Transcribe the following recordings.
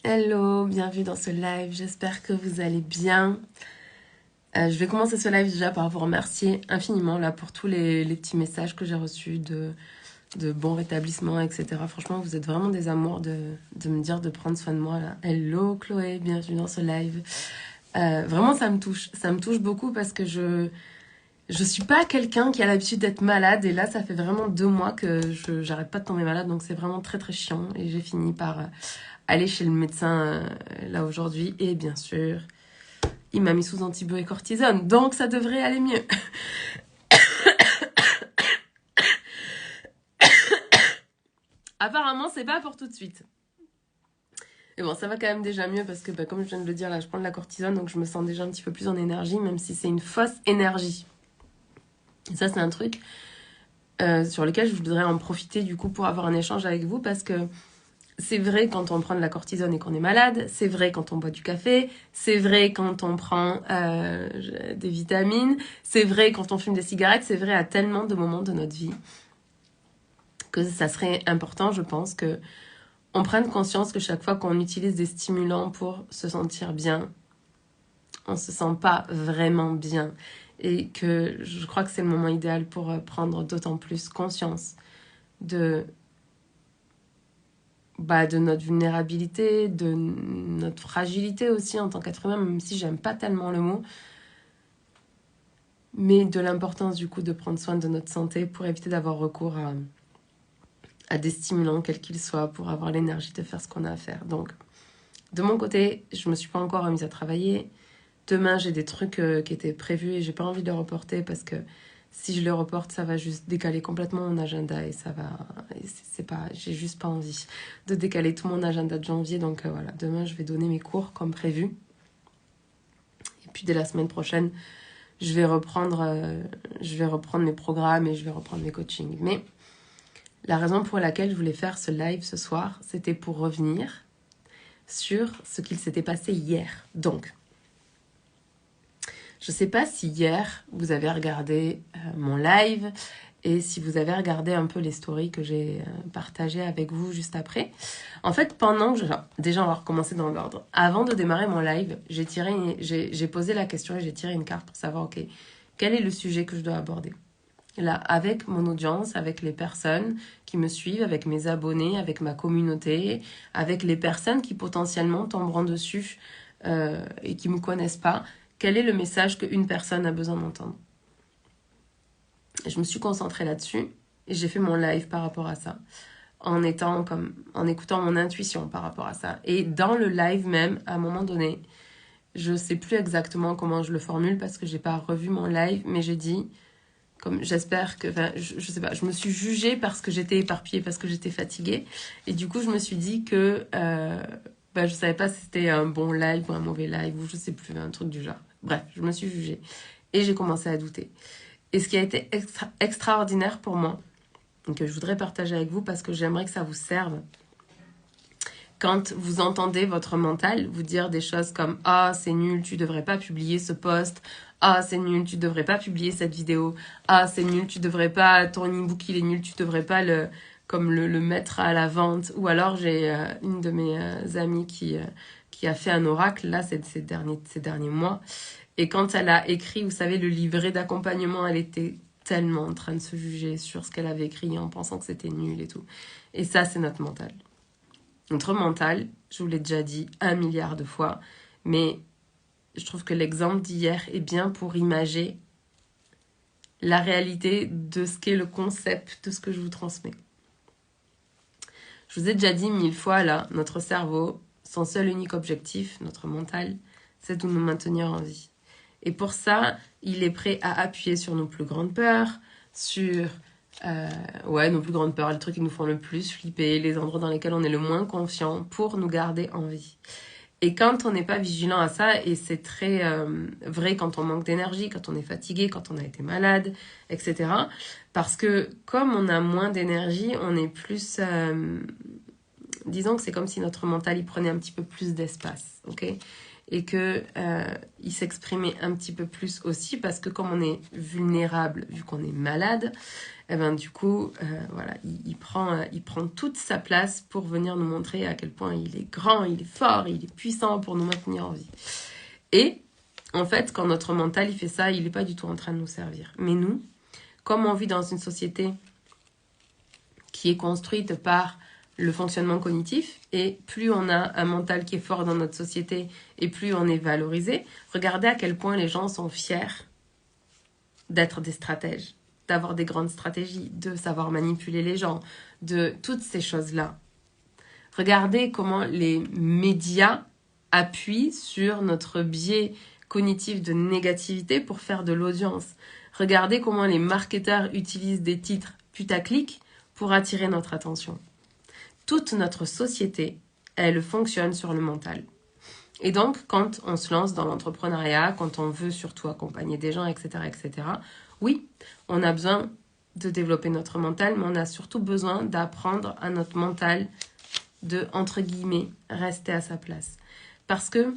Hello, bienvenue dans ce live, j'espère que vous allez bien. Je vais commencer ce live déjà par vous remercier infiniment là pour tous les petits messages que j'ai reçus de bon rétablissement, etc. Franchement, vous êtes vraiment des amours de me dire de prendre soin de moi là. Hello Chloé, bienvenue dans ce live. Vraiment, ça me touche beaucoup parce que je suis pas quelqu'un qui a l'habitude d'être malade et là, ça fait vraiment 2 mois que j'arrête pas de tomber malade, donc c'est vraiment très très chiant et j'ai fini par aller chez le médecin là aujourd'hui et bien sûr, il m'a mis sous antibio et cortisone, donc ça devrait aller mieux. Apparemment, c'est pas pour tout de suite. Et bon, ça va quand même déjà mieux parce que, comme je viens de le dire, là, je prends de la cortisone, donc je me sens déjà un petit peu plus en énergie, même si c'est une fausse énergie. Et ça, c'est un truc sur lequel je voudrais en profiter du coup pour avoir un échange avec vous parce que c'est vrai quand on prend de la cortisone et qu'on est malade, c'est vrai quand on boit du café, c'est vrai quand on prend des vitamines, c'est vrai quand on fume des cigarettes, c'est vrai à tellement de moments de notre vie que ça serait important, je pense, que on prenne conscience que chaque fois qu'on utilise des stimulants pour se sentir bien, on se sent pas vraiment bien. Et que je crois que c'est le moment idéal pour prendre d'autant plus conscience de notre vulnérabilité, de notre fragilité aussi en tant qu'être humain, même si j'aime pas tellement le mot, mais de l'importance du coup de prendre soin de notre santé pour éviter d'avoir recours à des stimulants, quels qu'ils soient, pour avoir l'énergie de faire ce qu'on a à faire. Donc, de mon côté, je me suis pas encore remise à travailler. Demain, j'ai des trucs qui étaient prévus et j'ai pas envie de les reporter parce que si je les reporte, ça va juste décaler complètement mon agenda et ça va... C'est pas... J'ai juste pas envie de décaler tout mon agenda de janvier. Donc voilà, demain, je vais donner mes cours comme prévu. Et puis dès la semaine prochaine, je vais reprendre mes programmes et je vais reprendre mes coachings. Mais la raison pour laquelle je voulais faire ce live ce soir, c'était pour revenir sur ce qu'il s'était passé hier. Donc, je ne sais pas si hier, vous avez regardé mon live et si vous avez regardé un peu les stories que j'ai partagées avec vous juste après. En fait, déjà, on va recommencer dans l'ordre. Avant de démarrer mon live, j'ai posé la question et j'ai tiré une carte pour savoir, ok, quel est le sujet que je dois aborder là, avec mon audience, avec les personnes qui me suivent, avec mes abonnés, avec ma communauté, avec les personnes qui potentiellement tomberont dessus et qui ne me connaissent pas. Quel est le message qu'une personne a besoin d'entendre? Je me suis concentrée là-dessus et j'ai fait mon live par rapport à ça, en écoutant mon intuition par rapport à ça. Et dans le live même, à un moment donné, je sais plus exactement comment je le formule parce que j'ai pas revu mon live, mais j'ai dit, comme j'espère que, je sais pas, je me suis jugée parce que j'étais éparpillée, parce que j'étais fatiguée, et du coup je me suis dit que je savais pas si c'était un bon live ou un mauvais live ou je sais plus, un truc du genre. Bref, je me suis jugée et j'ai commencé à douter. Et ce qui a été extraordinaire pour moi, et que je voudrais partager avec vous parce que j'aimerais que ça vous serve, quand vous entendez votre mental vous dire des choses comme « Ah, c'est nul, tu devrais pas publier ce post. Ah, c'est nul, tu devrais pas publier cette vidéo. Ah, c'est nul, tu devrais pas... Ton e-book, il est nul, tu devrais pas le mettre à la vente. » Ou alors, j'ai une de mes amies qui a fait un oracle, là, ces derniers mois. Et quand elle a écrit, vous savez, le livret d'accompagnement, elle était tellement en train de se juger sur ce qu'elle avait écrit en pensant que c'était nul et tout. Et ça, c'est notre mental. Notre mental, je vous l'ai déjà dit 1 milliard de fois, mais je trouve que l'exemple d'hier est bien pour imager la réalité de ce qu'est le concept de ce que je vous transmets. Je vous ai déjà dit 1000 fois là, notre cerveau, son seul unique objectif, notre mental, c'est de nous maintenir en vie. Et pour ça, il est prêt à appuyer sur nos plus grandes peurs, sur nos plus grandes peurs, les trucs qui nous font le plus flipper, les endroits dans lesquels on est le moins confiant pour nous garder en vie. Et quand on n'est pas vigilant à ça, et c'est très vrai quand on manque d'énergie, quand on est fatigué, quand on a été malade, etc. Parce que comme on a moins d'énergie, on est plus... disons que c'est comme si notre mental, il prenait un petit peu plus d'espace, ok ? et que il s'exprimait un petit peu plus aussi parce que comme on est vulnérable vu qu'on est malade, et ben du coup voilà, il prend toute sa place pour venir nous montrer à quel point il est grand, il est fort, il est puissant pour nous maintenir en vie. Et en fait, quand notre mental il fait ça, il n'est pas du tout en train de nous servir. Mais nous, comme on vit dans une société qui est construite par le fonctionnement cognitif, et plus on a un mental qui est fort dans notre société, et plus on est valorisé, regardez à quel point les gens sont fiers d'être des stratèges, d'avoir des grandes stratégies, de savoir manipuler les gens, de toutes ces choses-là. Regardez comment les médias appuient sur notre biais cognitif de négativité pour faire de l'audience. Regardez comment les marketeurs utilisent des titres putaclic pour attirer notre attention. Toute notre société, elle fonctionne sur le mental. Et donc, quand on se lance dans l'entrepreneuriat, quand on veut surtout accompagner des gens, etc., oui, on a besoin de développer notre mental, mais on a surtout besoin d'apprendre à notre mental de, entre guillemets, rester à sa place. Parce que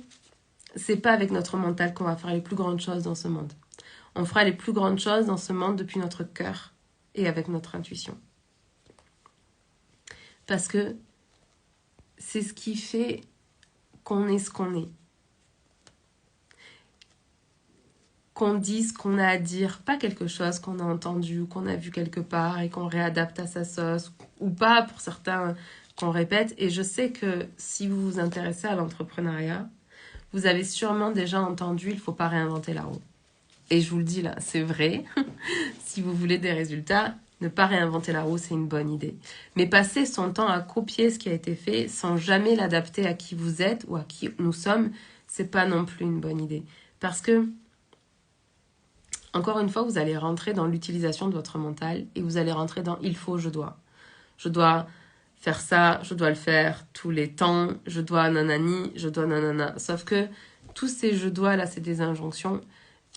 c'est pas avec notre mental qu'on va faire les plus grandes choses dans ce monde. On fera les plus grandes choses dans ce monde depuis notre cœur et avec notre intuition. Parce que c'est ce qui fait qu'on est ce qu'on est. Qu'on dise ce qu'on a à dire, pas quelque chose qu'on a entendu ou qu'on a vu quelque part et qu'on réadapte à sa sauce, ou pas pour certains qu'on répète. Et je sais que si vous vous intéressez à l'entrepreneuriat, vous avez sûrement déjà entendu « il ne faut pas réinventer la roue ». Et je vous le dis là, c'est vrai. Si vous voulez des résultats, ne pas réinventer la roue, c'est une bonne idée. Mais passer son temps à copier ce qui a été fait sans jamais l'adapter à qui vous êtes ou à qui nous sommes, c'est pas non plus une bonne idée. Parce que, encore une fois, vous allez rentrer dans l'utilisation de votre mental et vous allez rentrer dans « il faut, je dois ». Je dois faire ça, je dois le faire tous les temps, je dois nanani, je dois nanana. Sauf que tous ces « je dois » là, c'est des injonctions.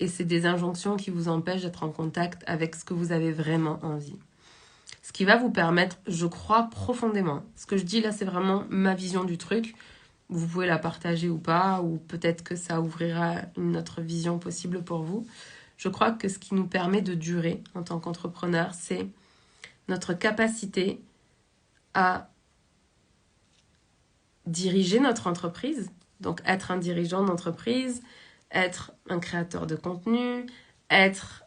Et c'est des injonctions qui vous empêchent d'être en contact avec ce que vous avez vraiment envie. Ce qui va vous permettre, je crois profondément, ce que je dis là, c'est vraiment ma vision du truc. Vous pouvez la partager ou pas, ou peut-être que ça ouvrira une autre vision possible pour vous. Je crois que ce qui nous permet de durer en tant qu'entrepreneur, c'est notre capacité à diriger notre entreprise, donc être un dirigeant d'entreprise, être un créateur de contenu, être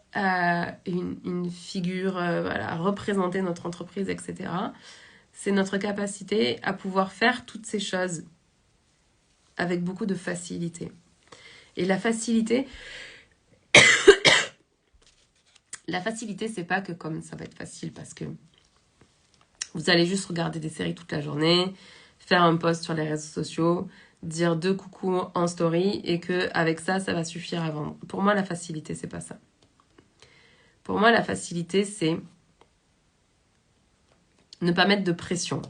une figure, voilà, représenter notre entreprise, etc. C'est notre capacité à pouvoir faire toutes ces choses avec beaucoup de facilité. Et la facilité, c'est pas que comme ça va être facile parce que vous allez juste regarder des séries toute la journée, faire un post sur les réseaux sociaux, dire 2 coucou en story et que avec ça va suffire à vendre. Pour moi, la facilité, c'est pas ça. Pour moi, la facilité, c'est ne pas mettre de pression,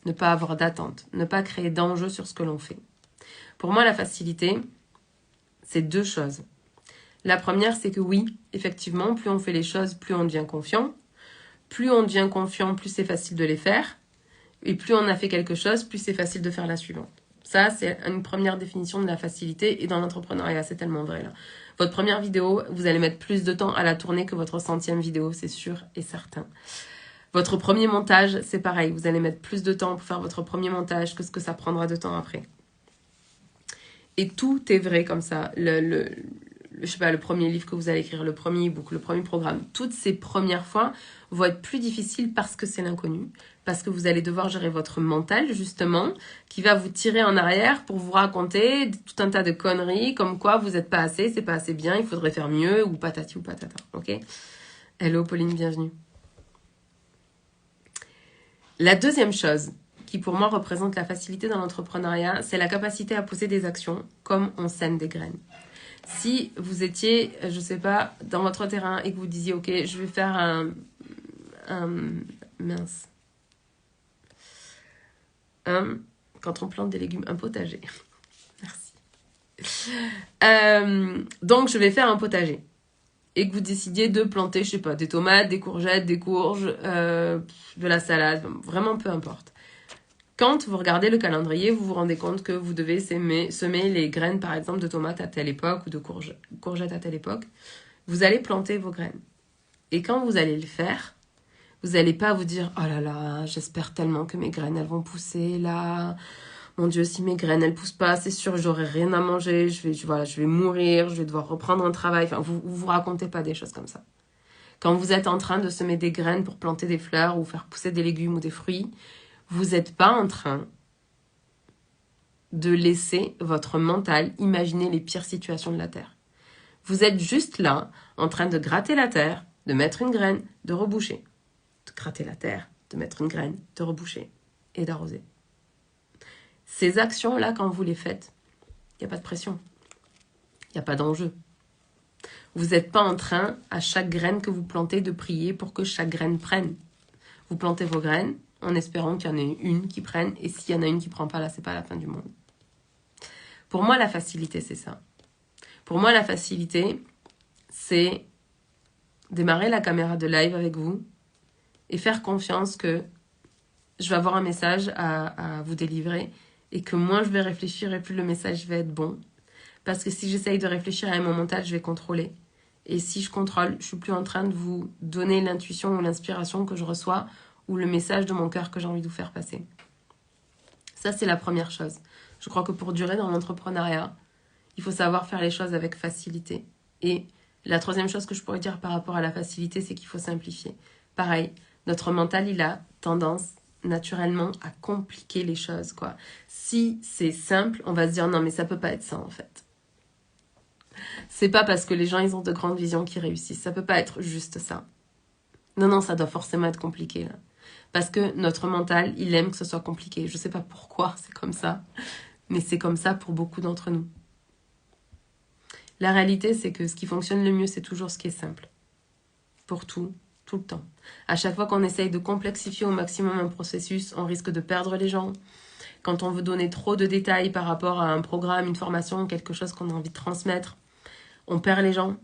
ne pas avoir d'attente, ne pas créer d'enjeux sur ce que l'on fait. Pour moi, la facilité, c'est 2 choses. La première, c'est que oui, effectivement, plus on fait les choses, plus on devient confiant. Plus on devient confiant, plus c'est facile de les faire. Et plus on a fait quelque chose, plus c'est facile de faire la suivante. Ça, c'est une première définition de la facilité. Et dans l'entrepreneuriat, c'est tellement vrai, là. Votre première vidéo, vous allez mettre plus de temps à la tourner que votre 100e vidéo, c'est sûr et certain. Votre premier montage, c'est pareil. Vous allez mettre plus de temps pour faire votre premier montage que ce que ça prendra de temps après. Et tout est vrai comme ça. Je sais pas, le premier livre que vous allez écrire, le premier e-book, le premier programme, toutes ces premières fois vont être plus difficiles parce que c'est l'inconnu, parce que vous allez devoir gérer votre mental, justement, qui va vous tirer en arrière pour vous raconter tout un tas de conneries, comme quoi vous n'êtes pas assez, c'est pas assez bien, il faudrait faire mieux, ou patati ou patata, ok? Hello Pauline, bienvenue. La deuxième chose qui pour moi représente la facilité dans l'entrepreneuriat, c'est la capacité à poser des actions comme on sème des graines. Si vous étiez, je sais pas, dans votre terrain et que vous disiez, ok, je vais faire quand on plante des légumes, un potager. Merci. Donc, je vais faire un potager. Et que vous décidiez de planter, je sais pas, des tomates, des courgettes, des courges, de la salade, vraiment peu importe. Quand vous regardez le calendrier, vous vous rendez compte que vous devez semer les graines, par exemple, de tomates à telle époque ou de courgettes à telle époque. Vous allez planter vos graines. Et quand vous allez le faire, vous n'allez pas vous dire « Oh là là, j'espère tellement que mes graines, elles vont pousser là. Mon Dieu, si mes graines, elles poussent pas, c'est sûr, j'aurai rien à manger. Je vais mourir, je vais devoir reprendre un travail. » Enfin, vous racontez pas des choses comme ça. Quand vous êtes en train de semer des graines pour planter des fleurs ou faire pousser des légumes ou des fruits, vous n'êtes pas en train de laisser votre mental imaginer les pires situations de la Terre. Vous êtes juste là, en train de gratter la terre, de mettre une graine, de reboucher. De gratter la terre, de mettre une graine, de reboucher et d'arroser. Ces actions-là, quand vous les faites, il n'y a pas de pression. Il n'y a pas d'enjeu. Vous n'êtes pas en train, à chaque graine que vous plantez, de prier pour que chaque graine prenne. Vous plantez vos graines en espérant qu'il y en ait une qui prenne, et s'il y en a une qui ne prend pas, là, c'est pas la fin du monde. Pour moi, la facilité, c'est ça. Pour moi, la facilité, c'est démarrer la caméra de live avec vous et faire confiance que je vais avoir un message à vous délivrer et que moins je vais réfléchir et plus le message va être bon. Parce que si j'essaye de réfléchir à mon mental, je vais contrôler. Et si je contrôle, je suis plus en train de vous donner l'intuition ou l'inspiration que je reçois ou le message de mon cœur que j'ai envie de vous faire passer. Ça, c'est la première chose. Je crois que pour durer dans l'entrepreneuriat, il faut savoir faire les choses avec facilité. Et la troisième chose que je pourrais dire par rapport à la facilité, c'est qu'il faut simplifier. Pareil, notre mental, il a tendance naturellement à compliquer les choses, quoi. Si c'est simple, on va se dire non, mais ça peut pas être ça, en fait. C'est pas parce que les gens, ils ont de grandes visions qu'ils réussissent. Ça peut pas être juste ça. Non, ça doit forcément être compliqué, là. Parce que notre mental, il aime que ce soit compliqué. Je sais pas pourquoi c'est comme ça, mais c'est comme ça pour beaucoup d'entre nous. La réalité, c'est que ce qui fonctionne le mieux, c'est toujours ce qui est simple. Pour tout le temps. À chaque fois qu'on essaye de complexifier au maximum un processus, on risque de perdre les gens. Quand on veut donner trop de détails par rapport à un programme, une formation, quelque chose qu'on a envie de transmettre, on perd les gens.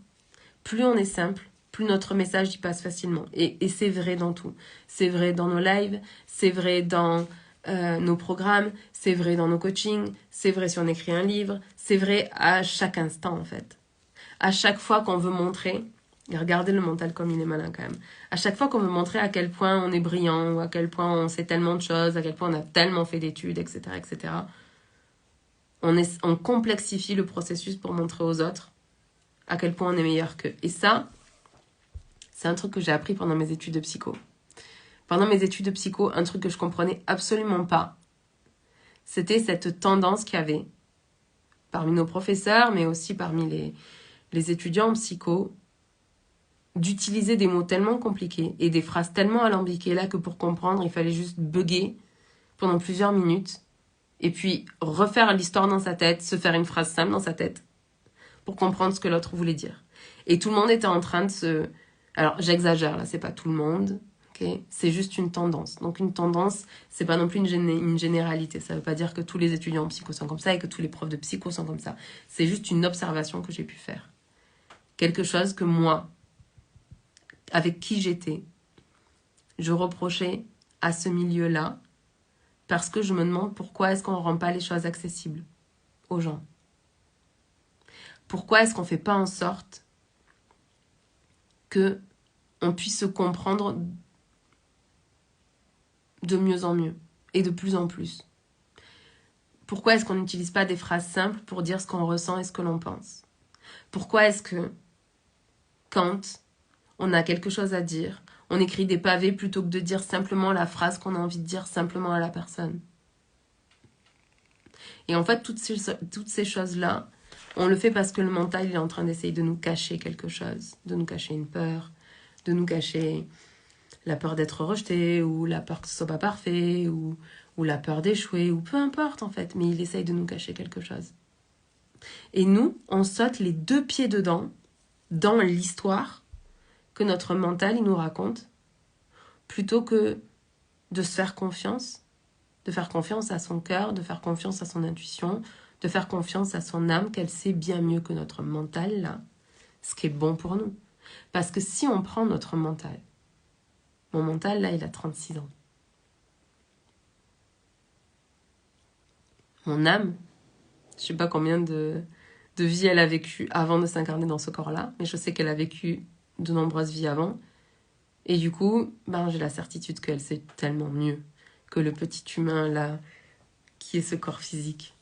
Plus on est simple, plus notre message y passe facilement. Et c'est vrai dans tout. C'est vrai dans nos lives, c'est vrai dans nos programmes, c'est vrai dans nos coachings, c'est vrai si on écrit un livre, c'est vrai à chaque instant en fait. À chaque fois qu'on veut montrer, et regardez le mental comme il est malin quand même, à chaque fois qu'on veut montrer à quel point on est brillant, ou à quel point on sait tellement de choses, à quel point on a tellement fait d'études, etc., on complexifie le processus pour montrer aux autres à quel point on est meilleur qu'eux. Et ça, c'est un truc que j'ai appris pendant mes études de psycho. Pendant mes études de psycho, un truc que je comprenais absolument pas, c'était cette tendance qu'il y avait parmi nos professeurs, mais aussi parmi les étudiants en psycho, d'utiliser des mots tellement compliqués et des phrases tellement alambiquées là que pour comprendre, il fallait juste bugger pendant plusieurs minutes et puis refaire l'histoire dans sa tête, se faire une phrase simple dans sa tête pour comprendre ce que l'autre voulait dire. Et tout le monde était en train de se... Alors, j'exagère, là, c'est pas tout le monde, ok ? C'est juste une tendance. Donc, une tendance, c'est pas non plus une généralité. Ça veut pas dire que tous les étudiants en psycho sont comme ça et que tous les profs de psycho sont comme ça. C'est juste une observation que j'ai pu faire. Quelque chose que moi, avec qui j'étais, je reprochais à ce milieu-là parce que je me demande pourquoi est-ce qu'on ne rend pas les choses accessibles aux gens. Pourquoi est-ce qu'on ne fait pas en sorte qu'on puisse se comprendre de mieux en mieux et de plus en plus? Pourquoi est-ce qu'on n'utilise pas des phrases simples pour dire ce qu'on ressent et ce que l'on pense? Pourquoi est-ce que quand on a quelque chose à dire, on écrit des pavés plutôt que de dire simplement la phrase qu'on a envie de dire simplement à la personne? Et en fait, toutes ces choses-là, on le fait parce que le mental il est en train d'essayer de nous cacher quelque chose, de nous cacher une peur, de nous cacher la peur d'être rejeté, ou la peur que ce soit pas parfait, ou la peur d'échouer, ou peu importe en fait, mais il essaye de nous cacher quelque chose. Et nous, on saute les 2 pieds dedans, dans l'histoire que notre mental il nous raconte, plutôt que de se faire confiance, de faire confiance à son cœur, de faire confiance à son intuition, de faire confiance à son âme, qu'elle sait bien mieux que notre mental, là, ce qui est bon pour nous. Parce que si on prend notre mental, mon mental, là, il a 36 ans. mon âme. Je sais pas combien de vies elle a vécu avant de s'incarner dans ce corps-là, mais je sais qu'elle a vécu de nombreuses vies avant. Et du coup, ben, j'ai la certitude qu'elle sait tellement mieux que le petit humain là, qui est ce corps physique.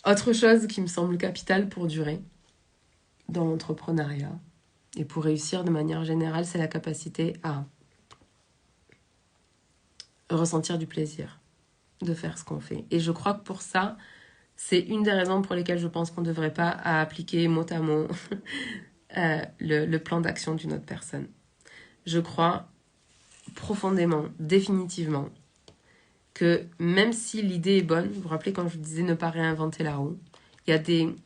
Autre chose qui me semble capitale pour durer dans l'entrepreneuriat et pour réussir de manière générale, c'est la capacité à ressentir du plaisir de faire ce qu'on fait. Et je crois que pour ça, c'est une des raisons pour lesquelles je pense qu'on ne devrait pas appliquer mot à mot le plan d'action d'une autre personne. Je crois profondément, définitivement, que même si l'idée est bonne, vous vous rappelez quand je vous disais ne pas réinventer la roue, il y a des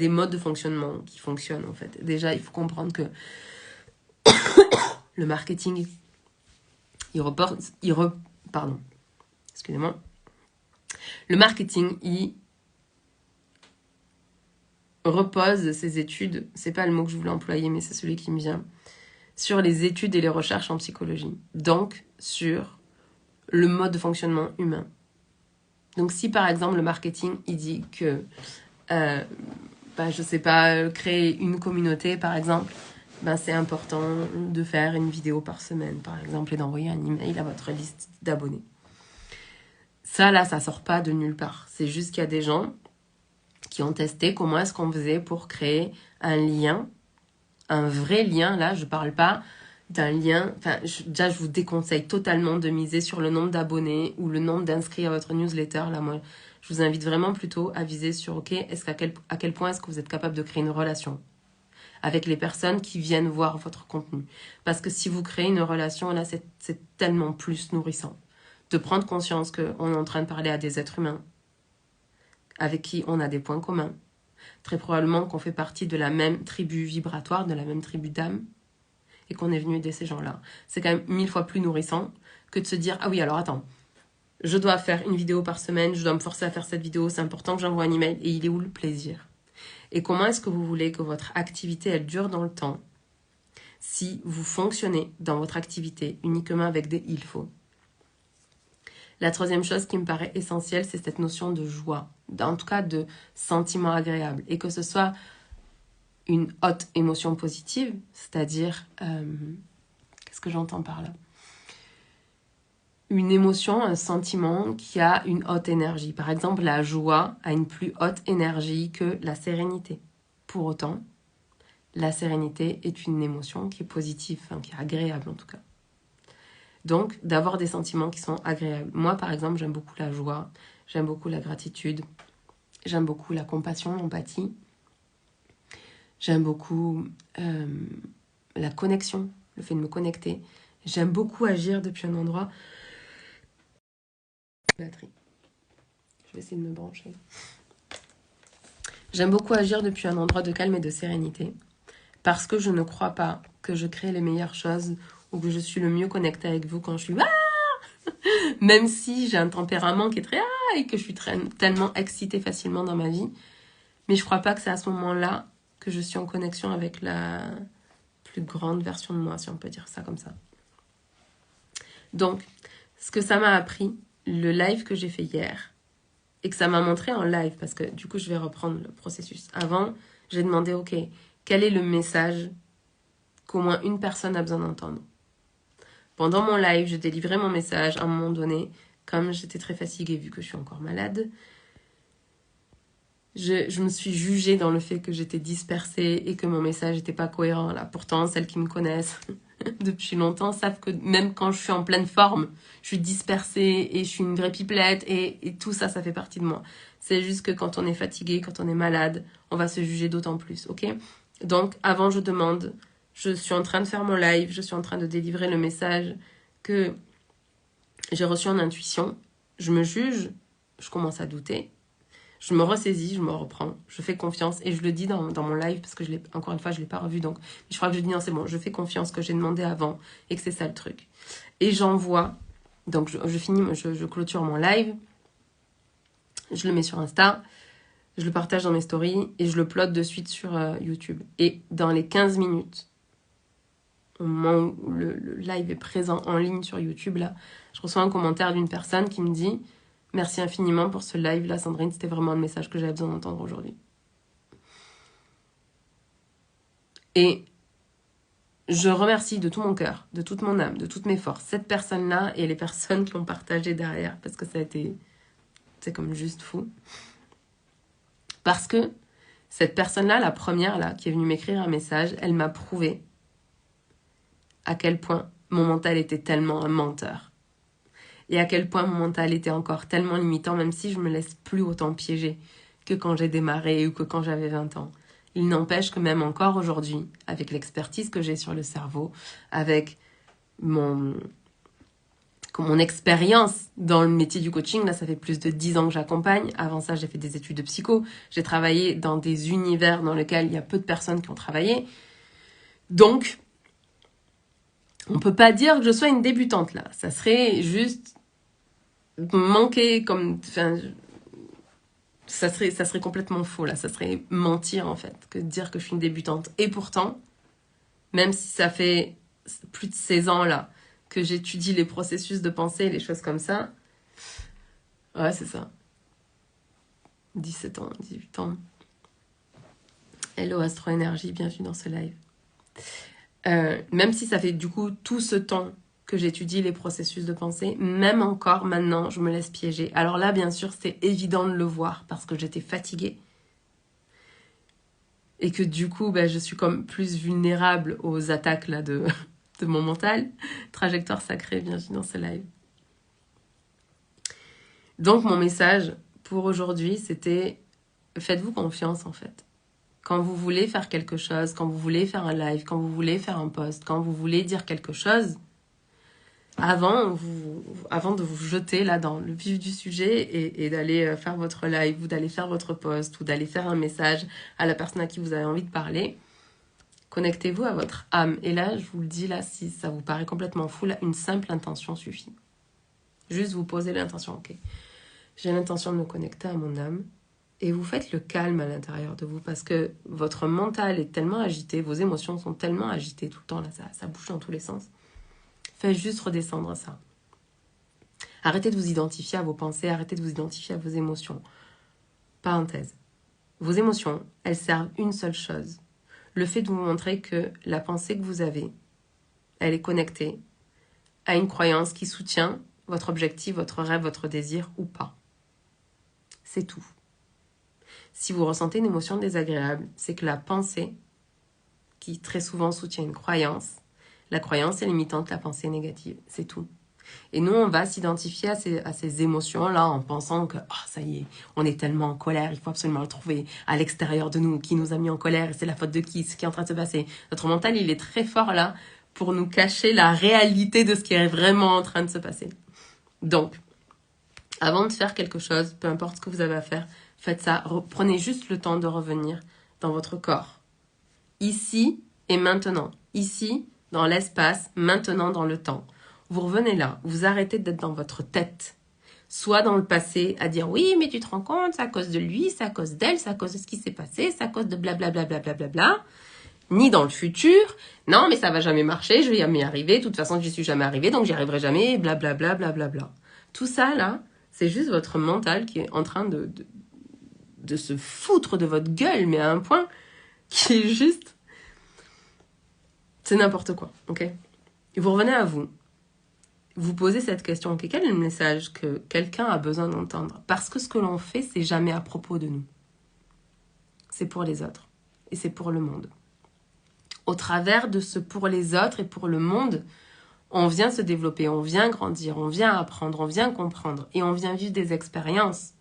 modes de fonctionnement qui fonctionnent en fait. Déjà, il faut comprendre que le marketing, excusez-moi. Le marketing, il repose ses études, c'est pas le mot que je voulais employer, mais c'est celui qui me vient, sur les études et les recherches en psychologie. Donc, sur le mode de fonctionnement humain. Donc, si par exemple le marketing, il dit que, je sais pas, créer une communauté par exemple, c'est important de faire une vidéo par semaine par exemple et d'envoyer un email à votre liste d'abonnés. Ça là, ça sort pas de nulle part. C'est juste qu'il y a des gens qui ont testé comment est-ce qu'on faisait pour créer un lien, un vrai lien. Là, je parle pas d'un lien. Déjà, je vous déconseille totalement de miser sur le nombre d'abonnés ou le nombre d'inscrits à votre newsletter. Là, moi, je vous invite vraiment plutôt à viser sur, ok, à quel point est-ce que vous êtes capable de créer une relation avec les personnes qui viennent voir votre contenu. Parce que si vous créez une relation, là, c'est tellement plus nourrissant de prendre conscience qu'on est en train de parler à des êtres humains avec qui on a des points communs. Très probablement qu'on fait partie de la même tribu vibratoire, de la même tribu d'âme, et qu'on est venu aider ces gens-là. C'est quand même 1000 fois plus nourrissant que de se dire « Ah oui, alors attends, je dois faire une vidéo par semaine, je dois me forcer à faire cette vidéo, c'est important que j'envoie un email, et il est où le plaisir ?» Et comment est-ce que vous voulez que votre activité, elle dure dans le temps si vous fonctionnez dans votre activité uniquement avec des « il faut ». La troisième chose qui me paraît essentielle, c'est cette notion de joie, en tout cas de sentiment agréable. Et que ce soit une haute émotion positive, c'est-à-dire, qu'est-ce que j'entends par là? Une émotion, un sentiment qui a une haute énergie. Par exemple, la joie a une plus haute énergie que la sérénité. Pour autant, la sérénité est une émotion qui est positive, qui est agréable en tout cas. Donc, d'avoir des sentiments qui sont agréables. Moi, par exemple, j'aime beaucoup la joie, j'aime beaucoup la gratitude, j'aime beaucoup la compassion, l'empathie. J'aime beaucoup la connexion, le fait de me connecter. J'aime beaucoup agir depuis un endroit. Batterie. Je vais essayer de me brancher. J'aime beaucoup agir depuis un endroit de calme et de sérénité. Parce que je ne crois pas que je crée les meilleures choses ou que je suis le mieux connectée avec vous quand je suis même si j'ai un tempérament qui est très et que je suis tellement excitée facilement dans ma vie. Mais je crois pas que c'est à ce moment-là que je suis en connexion avec la plus grande version de moi, si on peut dire ça comme ça. Donc, ce que ça m'a appris, le live que j'ai fait hier, et que ça m'a montré en live, parce que du coup, je vais reprendre le processus. Avant, j'ai demandé, ok, quel est le message qu'au moins une personne a besoin d'entendre? Pendant mon live, je délivrais mon message à un moment donné, comme j'étais très fatiguée vu que je suis encore malade. Je me suis jugée dans le fait que j'étais dispersée et que mon message n'était pas cohérent. Là, pourtant, celles qui me connaissent depuis longtemps savent que même quand je suis en pleine forme, je suis dispersée et je suis une vraie pipelette et tout ça, ça fait partie de moi. C'est juste que quand on est fatigué, quand on est malade, on va se juger d'autant plus, ok? Donc, avant, je demande, je suis en train de faire mon live, je suis en train de délivrer le message que j'ai reçu en intuition. Je me juge, je commence à douter. Je me ressaisis, je me reprends, je fais confiance et je le dis dans mon live parce que encore une fois, je ne l'ai pas revu. Donc, je crois que je dis non, c'est bon, je fais confiance que j'ai demandé avant et que c'est ça le truc. Et j'envoie, donc je clôture mon live, je le mets sur Insta, je le partage dans mes stories et je le upload de suite sur YouTube. Et dans les 15 minutes, au moment où le live est présent en ligne sur YouTube, là, je reçois un commentaire d'une personne qui me dit « Merci infiniment pour ce live-là, Sandrine, c'était vraiment le message que j'avais besoin d'entendre aujourd'hui. » Et je remercie de tout mon cœur, de toute mon âme, de toutes mes forces, cette personne-là et les personnes qui ont partagé derrière, parce que ça a été, c'est comme juste fou. Parce que cette personne-là, la première là, qui est venue m'écrire un message, elle m'a prouvé à quel point mon mental était tellement un menteur. Et à quel point mon mental était encore tellement limitant, même si je me laisse plus autant piéger que quand j'ai démarré ou que quand j'avais 20 ans. Il n'empêche que même encore aujourd'hui, avec l'expertise que j'ai sur le cerveau, avec mon expérience dans le métier du coaching, là ça fait plus de 10 ans que j'accompagne. Avant ça, j'ai fait des études de psycho. J'ai travaillé dans des univers dans lesquels il y a peu de personnes qui ont travaillé. Donc, on peut pas dire que je sois une débutante là. Ça serait juste manquer comme... Enfin, ça serait complètement faux là. Ça serait mentir en fait que de dire que je suis une débutante. Et pourtant, même si ça fait plus de 16 ans là que j'étudie les processus de pensée et les choses comme ça, ouais c'est ça. 17 ans, 18 ans. Hello Astro Énergie, bienvenue dans ce live. Même si ça fait du coup tout ce temps que j'étudie les processus de pensée, même encore maintenant, je me laisse piéger. Alors là, bien sûr, c'est évident de le voir parce que j'étais fatiguée. Et que du coup, je suis comme plus vulnérable aux attaques là, de mon mental. Trajectoire sacrée, bienvenue dans ce live. Donc mon message pour aujourd'hui, c'était faites-vous confiance en fait. Quand vous voulez faire quelque chose, quand vous voulez faire un live, quand vous voulez faire un post, quand vous voulez dire quelque chose, avant de vous jeter là dans le vif du sujet et d'aller faire votre live ou d'aller faire votre post ou d'aller faire un message à la personne à qui vous avez envie de parler, connectez-vous à votre âme. Et là, je vous le dis, là, si ça vous paraît complètement fou, là, une simple intention suffit. Juste vous posez l'intention, ok. J'ai l'intention de me connecter à mon âme. Et vous faites le calme à l'intérieur de vous parce que votre mental est tellement agité, vos émotions sont tellement agitées tout le temps, là, ça bouge dans tous les sens. Faites juste redescendre ça. Arrêtez de vous identifier à vos pensées, arrêtez de vous identifier à vos émotions. Parenthèse. Vos émotions, elles servent une seule chose. Le fait de vous montrer que la pensée que vous avez, elle est connectée à une croyance qui soutient votre objectif, votre rêve, votre désir ou pas. C'est tout. Si vous ressentez une émotion désagréable, c'est que la pensée, qui très souvent soutient une croyance, la croyance est limitante, la pensée est négative. C'est tout. Et nous, on va s'identifier à ces émotions-là en pensant que oh, ça y est, on est tellement en colère, il faut absolument le trouver à l'extérieur de nous, qui nous a mis en colère, et c'est la faute de qui, ce qui est en train de se passer. Notre mental, il est très fort là pour nous cacher la réalité de ce qui est vraiment en train de se passer. Donc, avant de faire quelque chose, peu importe ce que vous avez à faire, faites ça. Prenez juste le temps de revenir dans votre corps. Ici et maintenant. Ici, dans l'espace, maintenant dans le temps. Vous revenez là, vous arrêtez d'être dans votre tête. Soit dans le passé, à dire oui, mais tu te rends compte, c'est à cause de lui, c'est à cause d'elle, c'est à cause de ce qui s'est passé, c'est à cause de blablabla. Ni dans le futur, non, mais ça va jamais marcher, je vais jamais y arriver, de toute façon, j'y suis jamais arrivée, donc j'y arriverai jamais, blablabla. Tout ça, là, c'est juste votre mental qui est en train de se foutre de votre gueule, mais à un point qui est juste... C'est n'importe quoi, ok? Et vous revenez à vous. Vous posez cette question, ok, quel est le message que quelqu'un a besoin d'entendre? Parce que ce que l'on fait, c'est jamais à propos de nous. C'est pour les autres. Et c'est pour le monde. Au travers de ce pour les autres et pour le monde, on vient se développer, on vient grandir, on vient apprendre, on vient comprendre. Et on vient vivre des expériences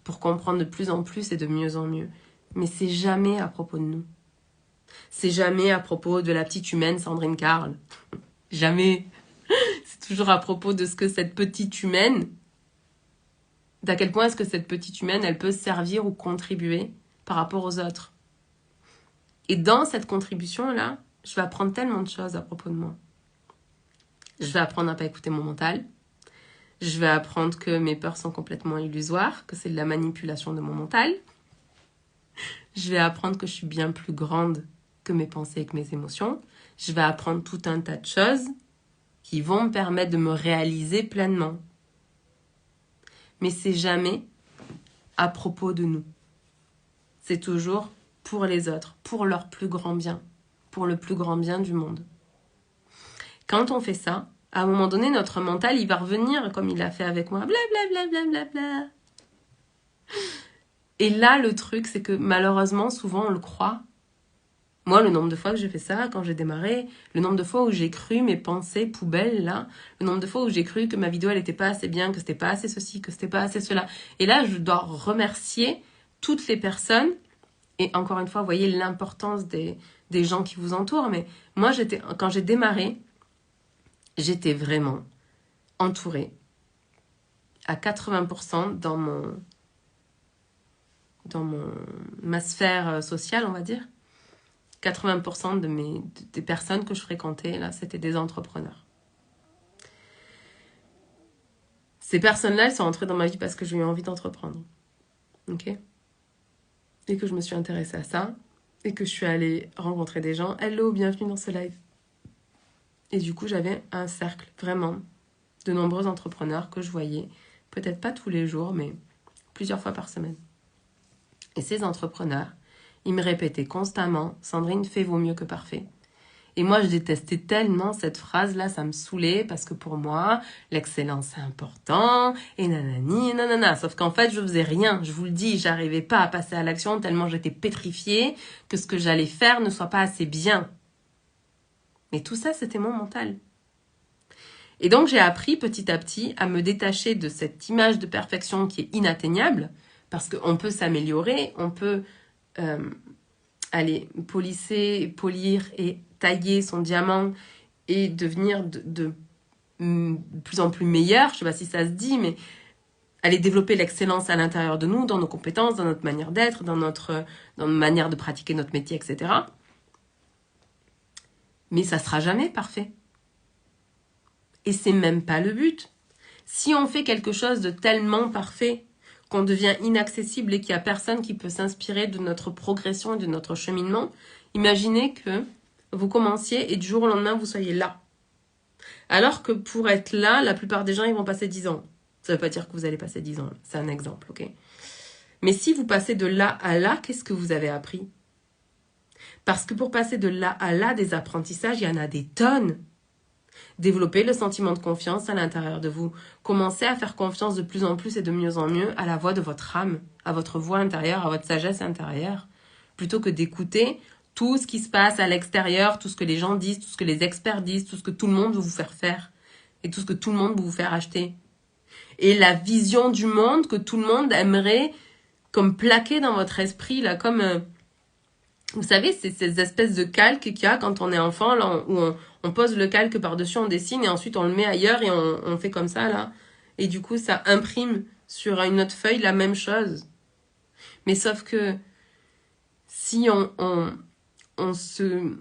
pour comprendre de plus en plus et de mieux en mieux. Mais c'est jamais à propos de nous. C'est jamais à propos de la petite humaine Sandrine Carl. Jamais. C'est toujours à propos de ce que cette petite humaine, d'à quel point est-ce que cette petite humaine, elle peut servir ou contribuer par rapport aux autres. Et dans cette contribution-là, je vais apprendre tellement de choses à propos de moi. Je vais apprendre à ne pas écouter mon mental. Je vais apprendre que mes peurs sont complètement illusoires, que c'est de la manipulation de mon mental. Je vais apprendre que je suis bien plus grande que mes pensées et que mes émotions. je vais apprendre tout un tas de choses qui vont me permettre de me réaliser pleinement. Mais c'est jamais à propos de nous. C'est toujours pour les autres, pour leur plus grand bien, pour le plus grand bien du monde. Quand on fait ça, à un moment donné, notre mental, il va revenir comme il l'a fait avec moi. Blablabla. Bla, bla, bla, bla. Et là, le truc, c'est que malheureusement, souvent, on le croit. Moi, le nombre de fois que j'ai fait ça, quand j'ai démarré, le nombre de fois où j'ai cru mes pensées poubelles, là, le nombre de fois où j'ai cru que ma vidéo, elle n'était pas assez bien, que c'était pas assez ceci, que c'était pas assez cela. Et là, je dois remercier toutes les personnes. Et encore une fois, vous voyez l'importance des gens qui vous entourent. Mais moi, quand j'ai démarré, j'étais vraiment entourée à 80% dans ma sphère sociale, on va dire. 80% des personnes que je fréquentais, là, c'était des entrepreneurs. Ces personnes-là, elles sont entrées dans ma vie parce que j'ai eu envie d'entreprendre. Ok ? Et que je me suis intéressée à ça. Et que je suis allée rencontrer des gens. Hello, bienvenue dans ce live. Et du coup, j'avais un cercle, vraiment, de nombreux entrepreneurs que je voyais. Peut-être pas tous les jours, mais plusieurs fois par semaine. Et ces entrepreneurs, ils me répétaient constamment « Sandrine, fait vaut mieux que parfait ». Et moi, je détestais tellement cette phrase-là, ça me saoulait parce que pour moi, l'excellence c'est important et nanani, nanana. Sauf qu'en fait, je faisais rien. Je vous le dis, j'arrivais pas à passer à l'action tellement j'étais pétrifiée que ce que j'allais faire ne soit pas assez bien. Mais tout ça, c'était mon mental. Et donc, j'ai appris petit à petit à me détacher de cette image de perfection qui est inatteignable parce qu'on peut s'améliorer, on peut aller polir et tailler son diamant et devenir de plus en plus meilleur, je ne sais pas si ça se dit, mais aller développer l'excellence à l'intérieur de nous, dans nos compétences, dans notre manière d'être, dans notre manière de pratiquer notre métier, etc. Mais ça ne sera jamais parfait. Et c'est même pas le but. Si on fait quelque chose de tellement parfait qu'on devient inaccessible et qu'il n'y a personne qui peut s'inspirer de notre progression et de notre cheminement, imaginez que vous commenciez et du jour au lendemain, vous soyez là. Alors que pour être là, la plupart des gens, ils vont passer 10 ans. Ça ne veut pas dire que vous allez passer 10 ans. C'est un exemple, ok ? Mais si vous passez de là à là, qu'est-ce que vous avez appris ? Parce que pour passer de là à là, des apprentissages, il y en a des tonnes. Développez le sentiment de confiance à l'intérieur de vous. Commencez à faire confiance de plus en plus et de mieux en mieux à la voix de votre âme, à votre voix intérieure, à votre sagesse intérieure, plutôt que d'écouter tout ce qui se passe à l'extérieur, tout ce que les gens disent, tout ce que les experts disent, tout ce que tout le monde veut vous faire et tout ce que tout le monde veut vous faire acheter. Et la vision du monde que tout le monde aimerait comme plaquer dans votre esprit, là, comme... vous savez, c'est ces espèces de calques qu'il y a quand on est enfant, là, où on pose le calque par-dessus, on dessine, et ensuite on le met ailleurs et on fait comme ça, là. Et du coup, ça imprime sur une autre feuille la même chose. Mais sauf que si on se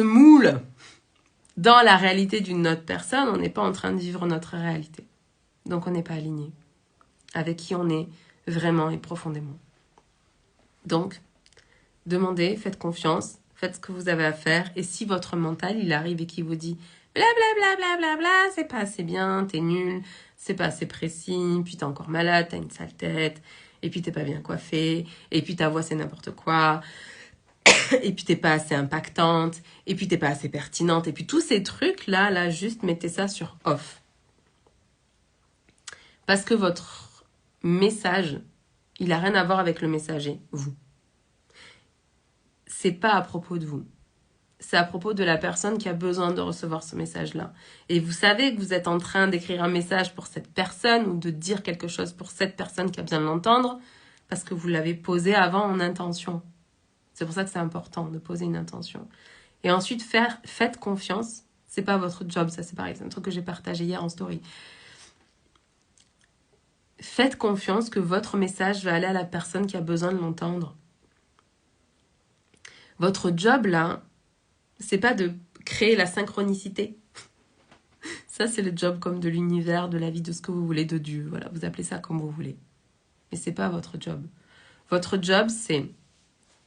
moule dans la réalité d'une autre personne, on n'est pas en train de vivre notre réalité. Donc on n'est pas aligné avec qui on est vraiment et profondément. Donc, demandez, faites confiance, faites ce que vous avez à faire. Et si votre mental, il arrive et qu'il vous dit blablabla, bla, bla, bla, c'est pas assez bien, t'es nul, c'est pas assez précis, puis t'es encore malade, t'as une sale tête, et puis t'es pas bien coiffé, et puis ta voix c'est n'importe quoi, et puis t'es pas assez impactante, et puis t'es pas assez pertinente, et puis tous ces trucs-là, juste mettez ça sur off. Parce que votre message, il a rien à voir avec le messager, vous. C'est pas à propos de vous. C'est à propos de la personne qui a besoin de recevoir ce message-là. Et vous savez que vous êtes en train d'écrire un message pour cette personne ou de dire quelque chose pour cette personne qui a besoin de l'entendre parce que vous l'avez posé avant en intention. C'est pour ça que c'est important de poser une intention. Et ensuite, faites confiance. C'est pas votre job, ça c'est pareil. C'est un truc que j'ai partagé hier en story. Faites confiance que votre message va aller à la personne qui a besoin de l'entendre. Votre job là, c'est pas de créer la synchronicité. Ça, c'est le job comme de l'univers, de la vie, de ce que vous voulez, de Dieu. Voilà, vous appelez ça comme vous voulez. Mais c'est pas votre job. Votre job, c'est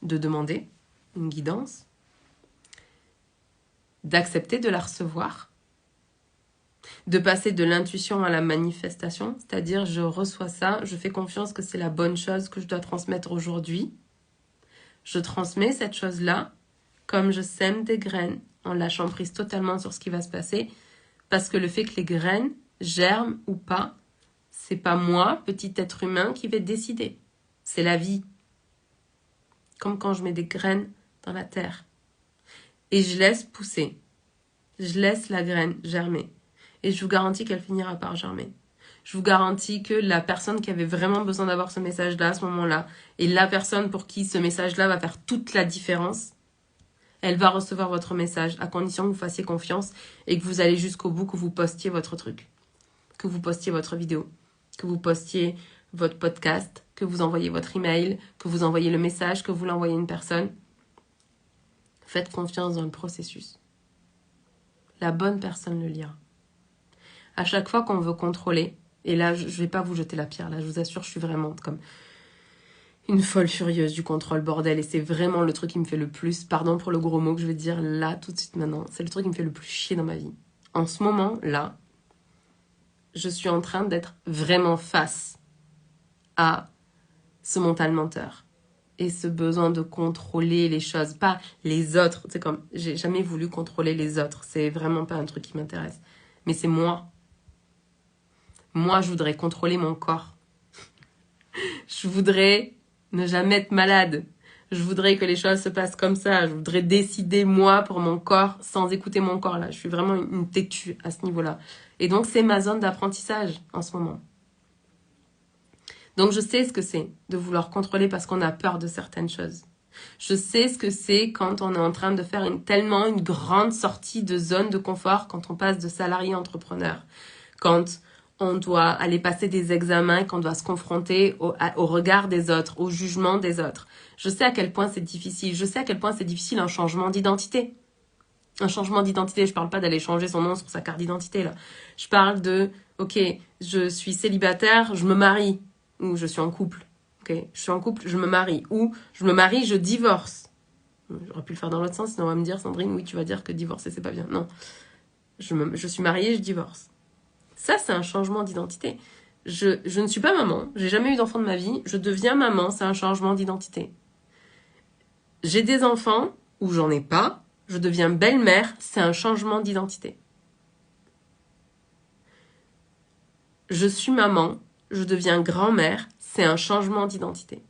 de demander une guidance, d'accepter de la recevoir, de passer de l'intuition à la manifestation, c'est-à-dire je reçois ça, je fais confiance que c'est la bonne chose que je dois transmettre aujourd'hui. Je transmets cette chose-là comme je sème des graines en lâchant prise totalement sur ce qui va se passer, parce que le fait que les graines germent ou pas, c'est pas moi, petit être humain, qui vais décider. C'est la vie. Comme quand je mets des graines dans la terre. Et je laisse pousser. Je laisse la graine germer. Et je vous garantis qu'elle finira par germer. Je vous garantis que la personne qui avait vraiment besoin d'avoir ce message-là à ce moment-là, et la personne pour qui ce message-là va faire toute la différence, elle va recevoir votre message à condition que vous fassiez confiance et que vous allez jusqu'au bout, que vous postiez votre truc, que vous postiez votre vidéo, que vous postiez votre podcast, que vous envoyez votre email, que vous envoyez le message, que vous l'envoyez à une personne. Faites confiance dans le processus. La bonne personne le lira. À chaque fois qu'on veut contrôler, et là, je ne vais pas vous jeter la pierre, là, je vous assure, je suis vraiment comme une folle furieuse du contrôle, bordel, et c'est vraiment le truc qui me fait le plus, pardon pour le gros mot que je vais dire là, tout de suite maintenant, c'est le truc qui me fait le plus chier dans ma vie. En ce moment, là, je suis en train d'être vraiment face à ce mental menteur et ce besoin de contrôler les choses, pas les autres. C'est comme, j'ai jamais voulu contrôler les autres, c'est vraiment pas un truc qui m'intéresse, mais c'est moi. Moi, je voudrais contrôler mon corps. Je voudrais ne jamais être malade. Je voudrais que les choses se passent comme ça. Je voudrais décider, moi, pour mon corps, sans écouter mon corps, là. Je suis vraiment une têtue à ce niveau-là. Et donc, c'est ma zone d'apprentissage en ce moment. Donc, je sais ce que c'est de vouloir contrôler parce qu'on a peur de certaines choses. Je sais ce que c'est quand on est en train de faire tellement une grande sortie de zone de confort, quand on passe de salarié à entrepreneur. Quand on doit aller passer des examens, qu'on doit se confronter au regard des autres, au jugement des autres. Je sais à quel point c'est difficile. Je sais à quel point c'est difficile un changement d'identité. Un changement d'identité, je parle pas d'aller changer son nom sur sa carte d'identité, là. Je parle de, ok, je suis célibataire, je me marie. Ou je suis en couple. Ok, je suis en couple, je me marie. Ou je me marie, je divorce. J'aurais pu le faire dans l'autre sens, sinon on va me dire, Sandrine, oui, tu vas dire que divorcer, c'est pas bien. Non. Je suis mariée, je divorce. Ça, c'est un changement d'identité. Je ne suis pas maman, j'ai jamais eu d'enfant de ma vie, je deviens maman, c'est un changement d'identité. J'ai des enfants, ou j'en ai pas, je deviens belle-mère, c'est un changement d'identité. Je suis maman, je deviens grand-mère, c'est un changement d'identité.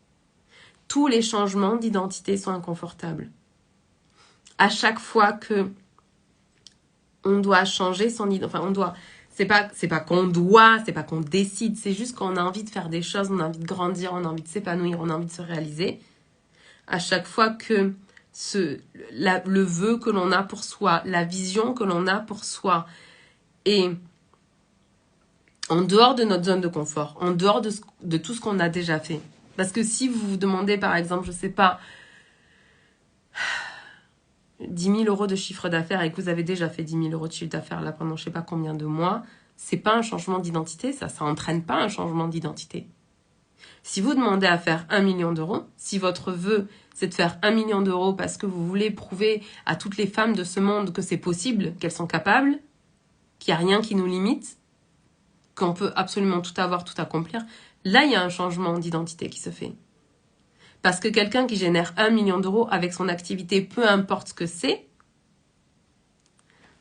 Tous les changements d'identité sont inconfortables. À chaque fois que on doit changer son identité, enfin on doit... C'est pas qu'on doit, c'est pas qu'on décide, c'est juste qu'on a envie de faire des choses, on a envie de grandir, on a envie de s'épanouir, on a envie de se réaliser. À chaque fois que le vœu que l'on a pour soi, la vision que l'on a pour soi est en dehors de notre zone de confort, en dehors de tout ce qu'on a déjà fait. Parce que si vous vous demandez par exemple, je sais pas, 10 000 euros de chiffre d'affaires et que vous avez déjà fait 10 000 euros de chiffre d'affaires là pendant je sais pas combien de mois, c'est pas un changement d'identité, ça entraîne pas un changement d'identité. Si vous demandez à faire 1 million d'euros, si votre vœu c'est de faire 1 million d'euros parce que vous voulez prouver à toutes les femmes de ce monde que c'est possible, qu'elles sont capables, qu'il n'y a rien qui nous limite, qu'on peut absolument tout avoir, tout accomplir, là il y a un changement d'identité qui se fait. Parce que quelqu'un qui génère 1 million d'euros avec son activité, peu importe ce que c'est,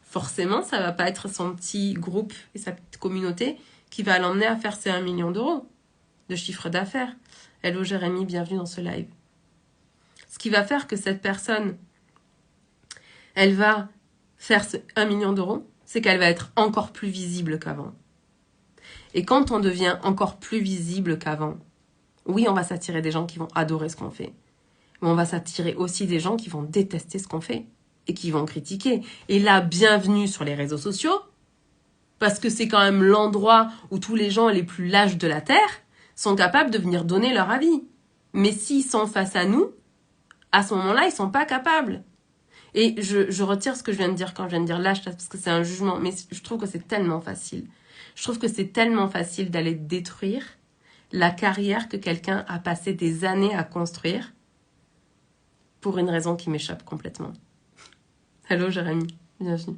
forcément, ça va pas être son petit groupe et sa petite communauté qui va l'emmener à faire ses 1 million d'euros de chiffre d'affaires. Hello Jérémy, bienvenue dans ce live. Ce qui va faire que cette personne, elle va faire ce 1 million d'euros, c'est qu'elle va être encore plus visible qu'avant. Et quand on devient encore plus visible qu'avant, oui, on va s'attirer des gens qui vont adorer ce qu'on fait. Mais on va s'attirer aussi des gens qui vont détester ce qu'on fait et qui vont critiquer. Et là, bienvenue sur les réseaux sociaux, parce que c'est quand même l'endroit où tous les gens les plus lâches de la Terre sont capables de venir donner leur avis. Mais s'ils sont face à nous, à ce moment-là, ils sont pas capables. Et je retire ce que je viens de dire quand je viens de dire lâche, parce que c'est un jugement. Mais je trouve que c'est tellement facile. Je trouve que c'est tellement facile d'aller détruire la carrière que quelqu'un a passé des années à construire pour une raison qui m'échappe complètement. Allô, Jérémy. bienvenue.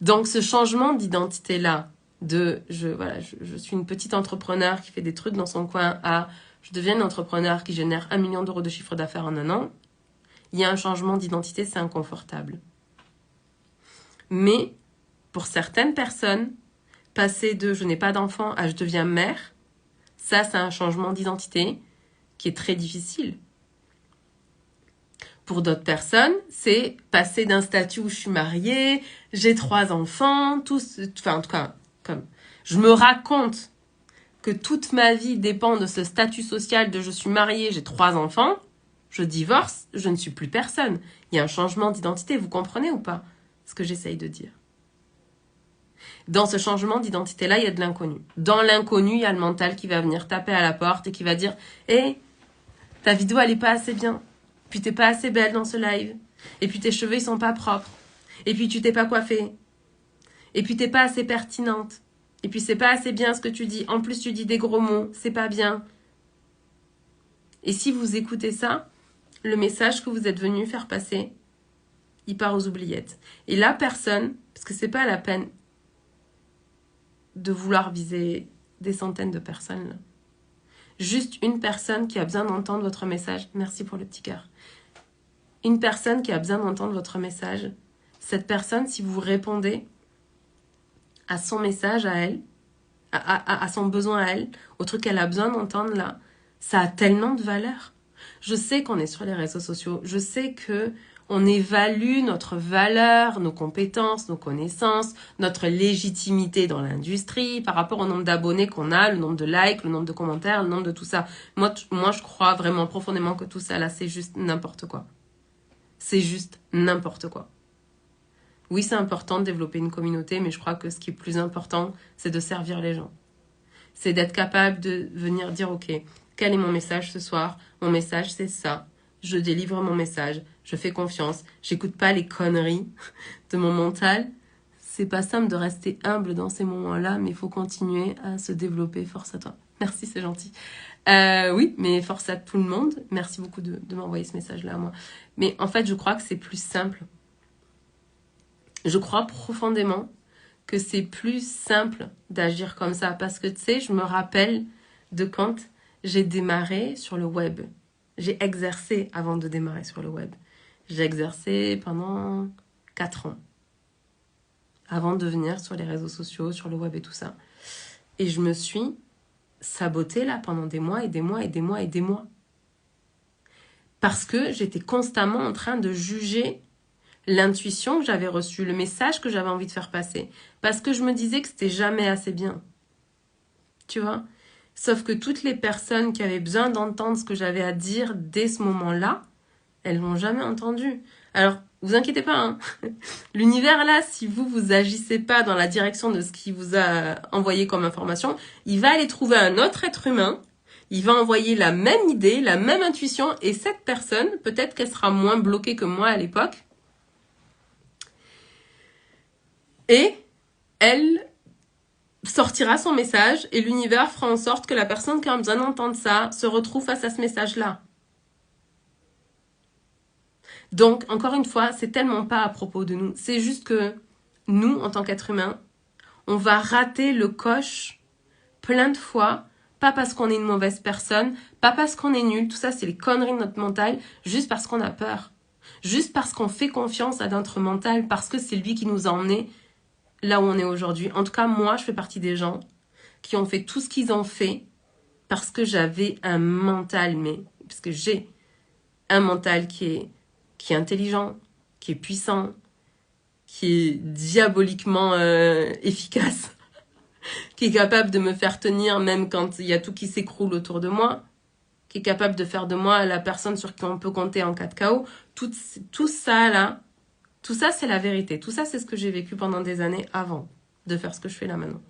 Donc ce changement d'identité-là, je suis une petite entrepreneur qui fait des trucs dans son coin à je deviens une entrepreneur qui génère 1 million d'euros de chiffre d'affaires en un an, il y a un changement d'identité, c'est inconfortable. Mais pour certaines personnes, passer de je n'ai pas d'enfant à je deviens mère, ça c'est un changement d'identité qui est très difficile. Pour d'autres personnes, c'est passer d'un statut où je suis mariée, j'ai 3 enfants, en tout cas, comme je me raconte que toute ma vie dépend de ce statut social de je suis mariée, j'ai 3 enfants, je divorce, je ne suis plus personne. Il y a un changement d'identité, vous comprenez ou pas ce que j'essaye de dire? Dans ce changement d'identité-là, il y a de l'inconnu. Dans l'inconnu, il y a le mental qui va venir taper à la porte et qui va dire « Hé, ta vidéo, elle est pas assez bien. Puis t'es pas assez belle dans ce live. Et puis tes cheveux, ils sont pas propres. Et puis tu t'es pas coiffée. Et puis t'es pas assez pertinente. Et puis c'est pas assez bien ce que tu dis. En plus, tu dis des gros mots. C'est pas bien. » Et si vous écoutez ça, le message que vous êtes venu faire passer, il part aux oubliettes. Et la personne, parce que c'est pas la peine de vouloir viser des centaines de personnes, là. Juste une personne qui a besoin d'entendre votre message. Merci pour le petit cœur. Une personne qui a besoin d'entendre votre message. Cette personne, si vous répondez à son message à elle, à son besoin à elle, au truc qu'elle a besoin d'entendre là, ça a tellement de valeur. Je sais qu'on est sur les réseaux sociaux. Je sais que on évalue notre valeur, nos compétences, nos connaissances, notre légitimité dans l'industrie par rapport au nombre d'abonnés qu'on a, le nombre de likes, le nombre de commentaires, le nombre de tout ça. Moi, je crois vraiment profondément que tout ça, là, c'est juste n'importe quoi. C'est juste n'importe quoi. Oui, c'est important de développer une communauté, mais je crois que ce qui est plus important, c'est de servir les gens. C'est d'être capable de venir dire, ok, quel est mon message ce soir? Mon message, c'est ça. Je délivre mon message, je fais confiance, j'écoute pas les conneries de mon mental. C'est pas simple de rester humble dans ces moments-là, mais il faut continuer à se développer. Force à toi. Merci, c'est gentil. Oui, mais force à tout le monde. Merci beaucoup de m'envoyer ce message-là à moi. Mais en fait, je crois que c'est plus simple. Je crois profondément que c'est plus simple d'agir comme ça. Parce que, tu sais, je me rappelle de quand j'ai démarré sur le web. J'ai exercé avant de démarrer sur le web. J'ai exercé pendant 4 ans. Avant de venir sur les réseaux sociaux, sur le web et tout ça. Et je me suis sabotée là pendant des mois et des mois et des mois et des mois. Parce que j'étais constamment en train de juger l'intuition que j'avais reçue, le message que j'avais envie de faire passer. Parce que je me disais que c'était jamais assez bien. Tu vois ? Sauf que toutes les personnes qui avaient besoin d'entendre ce que j'avais à dire dès ce moment-là, elles l'ont jamais entendu. Alors, vous inquiétez pas, hein. L'univers là, si vous agissez pas dans la direction de ce qu'il vous a envoyé comme information, il va aller trouver un autre être humain, il va envoyer la même idée, la même intuition, et cette personne, peut-être qu'elle sera moins bloquée que moi à l'époque, et elle sortira son message, et l'univers fera en sorte que la personne qui a besoin d'entendre ça se retrouve face à ce message-là. Donc, encore une fois, c'est tellement pas à propos de nous. C'est juste que nous, en tant qu'êtres humains, on va rater le coche plein de fois, pas parce qu'on est une mauvaise personne, pas parce qu'on est nul, tout ça c'est les conneries de notre mental, juste parce qu'on a peur. Juste parce qu'on fait confiance à notre mental, parce que c'est lui qui nous a emmenés là où on est aujourd'hui. En tout cas, moi, je fais partie des gens qui ont fait tout ce qu'ils ont fait parce que j'avais un mental, parce que j'ai un mental qui est intelligent, qui est puissant, qui est diaboliquement efficace, qui est capable de me faire tenir même quand il y a tout qui s'écroule autour de moi, qui est capable de faire de moi la personne sur qui on peut compter en cas de chaos. Tout ça là, tout ça c'est la vérité. Tout ça c'est ce que j'ai vécu pendant des années avant de faire ce que je fais là maintenant.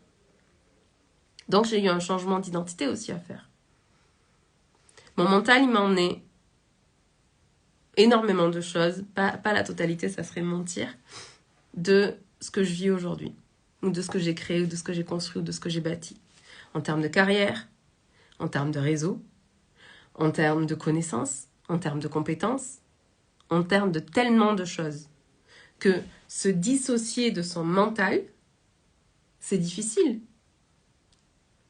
Donc j'ai eu un changement d'identité aussi à faire. Mon mental, il m'a emmené énormément de choses, pas la totalité, ça serait mentir, de ce que je vis aujourd'hui, ou de ce que j'ai créé, ou de ce que j'ai construit, ou de ce que j'ai bâti. En termes de carrière, en termes de réseau, en termes de connaissances, en termes de compétences, en termes de tellement de choses. que se dissocier de son mental, c'est difficile.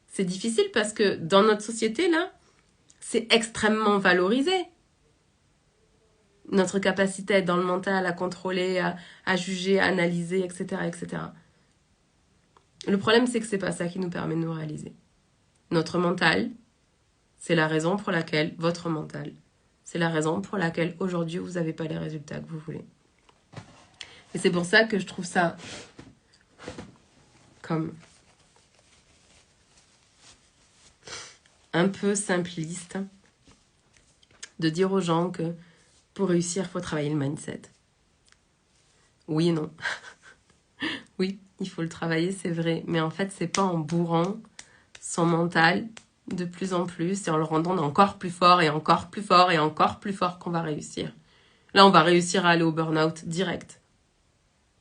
C'est difficile parce que dans notre société, là, c'est extrêmement valorisé. Notre capacité à être dans le mental, à contrôler, à juger, à analyser, etc., etc. Le problème, c'est que c'est pas ça qui nous permet de nous réaliser. Notre mental, c'est la raison pour laquelle, votre mental, c'est la raison pour laquelle aujourd'hui, vous n'avez pas les résultats que vous voulez. Et c'est pour ça que je trouve ça comme un peu simpliste de dire aux gens que pour réussir, il faut travailler le mindset. Oui et non. Oui, il faut le travailler, c'est vrai. Mais en fait, c'est pas en bourrant son mental de plus en plus et en le rendant encore plus fort et encore plus fort et encore plus fort qu'on va réussir. Là, on va réussir à aller au burn-out direct.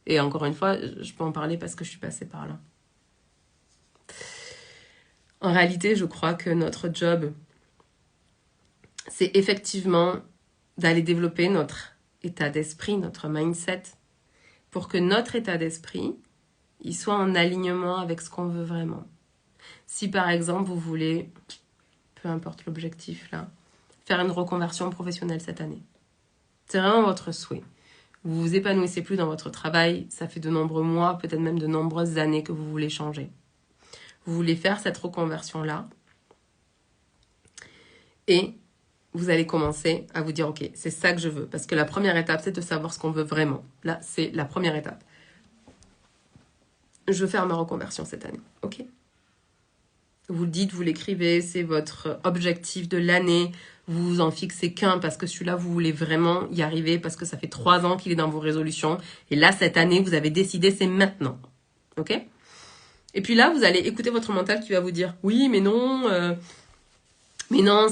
Et encore une fois, je peux en parler parce que je suis passée par là. En réalité, je crois que notre job, c'est effectivement d'aller développer notre état d'esprit, notre mindset, pour que notre état d'esprit, il soit en alignement avec ce qu'on veut vraiment. Si par exemple, vous voulez, peu importe l'objectif là, faire une reconversion professionnelle cette année, c'est vraiment votre souhait. Vous vous épanouissez plus dans votre travail, ça fait de nombreux mois, peut-être même de nombreuses années que vous voulez changer. Vous voulez faire cette reconversion-là et vous allez commencer à vous dire, ok, c'est ça que je veux. Parce que la première étape, c'est de savoir ce qu'on veut vraiment. Là, c'est la première étape. Je veux faire ma reconversion cette année, ok? Vous le dites, vous l'écrivez, c'est votre objectif de l'année. Vous vous en fixez qu'un parce que celui-là, vous voulez vraiment y arriver parce que ça fait 3 ans qu'il est dans vos résolutions. Et là, cette année, vous avez décidé, c'est maintenant, ok? Et puis là, vous allez écouter votre mental qui va vous dire, oui, mais non,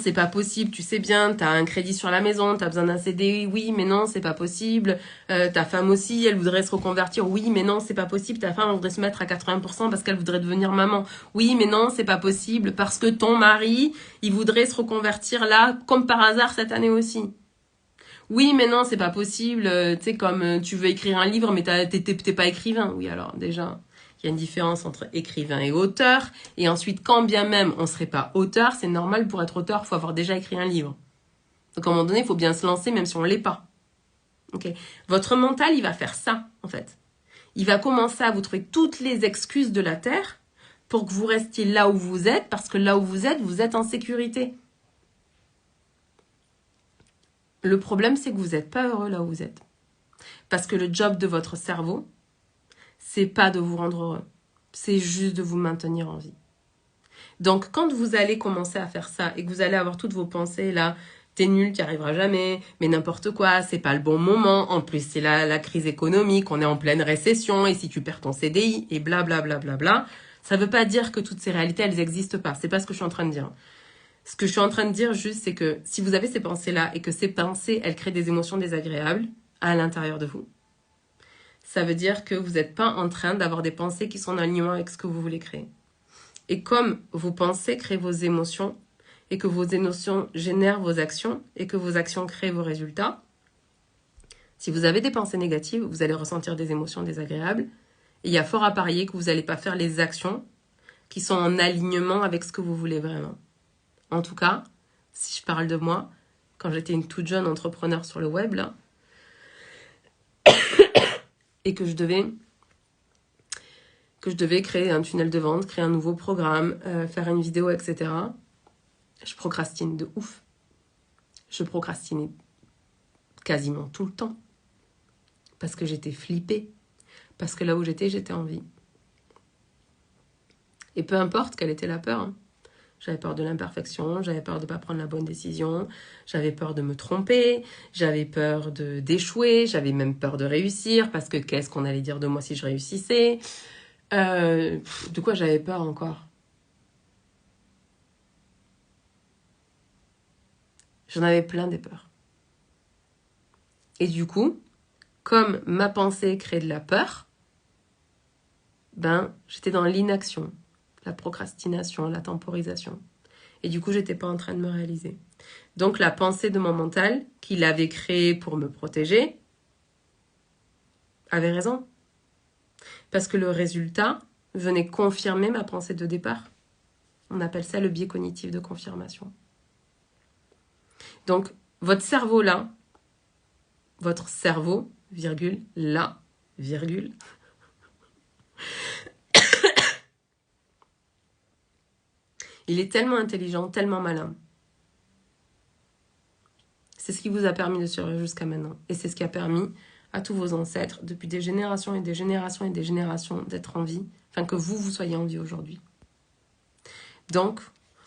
c'est pas possible, tu sais bien, t'as un crédit sur la maison, t'as besoin d'un CDI, oui, mais non, c'est pas possible. Ta femme aussi, elle voudrait se reconvertir, oui, mais non, c'est pas possible. Ta femme, elle voudrait se mettre à 80% parce qu'elle voudrait devenir maman. Oui, mais non, c'est pas possible parce que ton mari, il voudrait se reconvertir là, comme par hasard cette année aussi. Oui, mais non, c'est pas possible, tu sais, comme tu veux écrire un livre, mais t'es pas écrivain. Oui, alors déjà... Il y a une différence entre écrivain et auteur. Et ensuite, quand bien même on ne serait pas auteur, c'est normal, pour être auteur, il faut avoir déjà écrit un livre. Donc à un moment donné, il faut bien se lancer même si on ne l'est pas. Okay. Votre mental, il va faire ça, en fait. Il va commencer à vous trouver toutes les excuses de la Terre pour que vous restiez là où vous êtes, parce que là où vous êtes en sécurité. Le problème, c'est que vous n'êtes pas heureux là où vous êtes. Parce que le job de votre cerveau, c'est pas de vous rendre heureux. C'est juste de vous maintenir en vie. Donc, quand vous allez commencer à faire ça et que vous allez avoir toutes vos pensées là, t'es nul, t'y arriveras jamais, mais n'importe quoi, c'est pas le bon moment, en plus c'est la crise économique, on est en pleine récession, et si tu perds ton CDI, et blablabla, bla, bla, bla, ça veut pas dire que toutes ces réalités, elles n'existent pas. C'est pas ce que je suis en train de dire. Ce que je suis en train de dire juste, c'est que si vous avez ces pensées-là et que ces pensées, elles créent des émotions désagréables à l'intérieur de vous, ça veut dire que vous n'êtes pas en train d'avoir des pensées qui sont en alignement avec ce que vous voulez créer. Et comme vos pensées créent vos émotions, et que vos émotions génèrent vos actions, et que vos actions créent vos résultats, si vous avez des pensées négatives, vous allez ressentir des émotions désagréables, et il y a fort à parier que vous n'allez pas faire les actions qui sont en alignement avec ce que vous voulez vraiment. En tout cas, si je parle de moi, quand j'étais une toute jeune entrepreneur sur le web, là, et que je devais créer un tunnel de vente, créer un nouveau programme, faire une vidéo, etc. Je procrastine de ouf. Je procrastinais quasiment tout le temps. Parce que j'étais flippée. Parce que là où j'étais en vie. Et peu importe quelle était la peur. Hein. J'avais peur de l'imperfection, j'avais peur de ne pas prendre la bonne décision, j'avais peur de me tromper, j'avais peur d'échouer, j'avais même peur de réussir, parce que qu'est-ce qu'on allait dire de moi si je réussissais? De quoi j'avais peur encore? J'en avais plein des peurs. Et du coup, comme ma pensée crée de la peur, ben, j'étais dans l'inaction, la procrastination, la temporisation. Et du coup, j'étais pas en train de me réaliser. Donc, la pensée de mon mental, qu'il avait créée pour me protéger, avait raison. Parce que le résultat venait confirmer ma pensée de départ. On appelle ça le biais cognitif de confirmation. Donc, votre cerveau là, votre cerveau, virgule, là, virgule, il est tellement intelligent, tellement malin. C'est ce qui vous a permis de survivre jusqu'à maintenant. Et c'est ce qui a permis à tous vos ancêtres, depuis des générations et des générations et des générations, d'être en vie, enfin que vous soyez en vie aujourd'hui. Donc,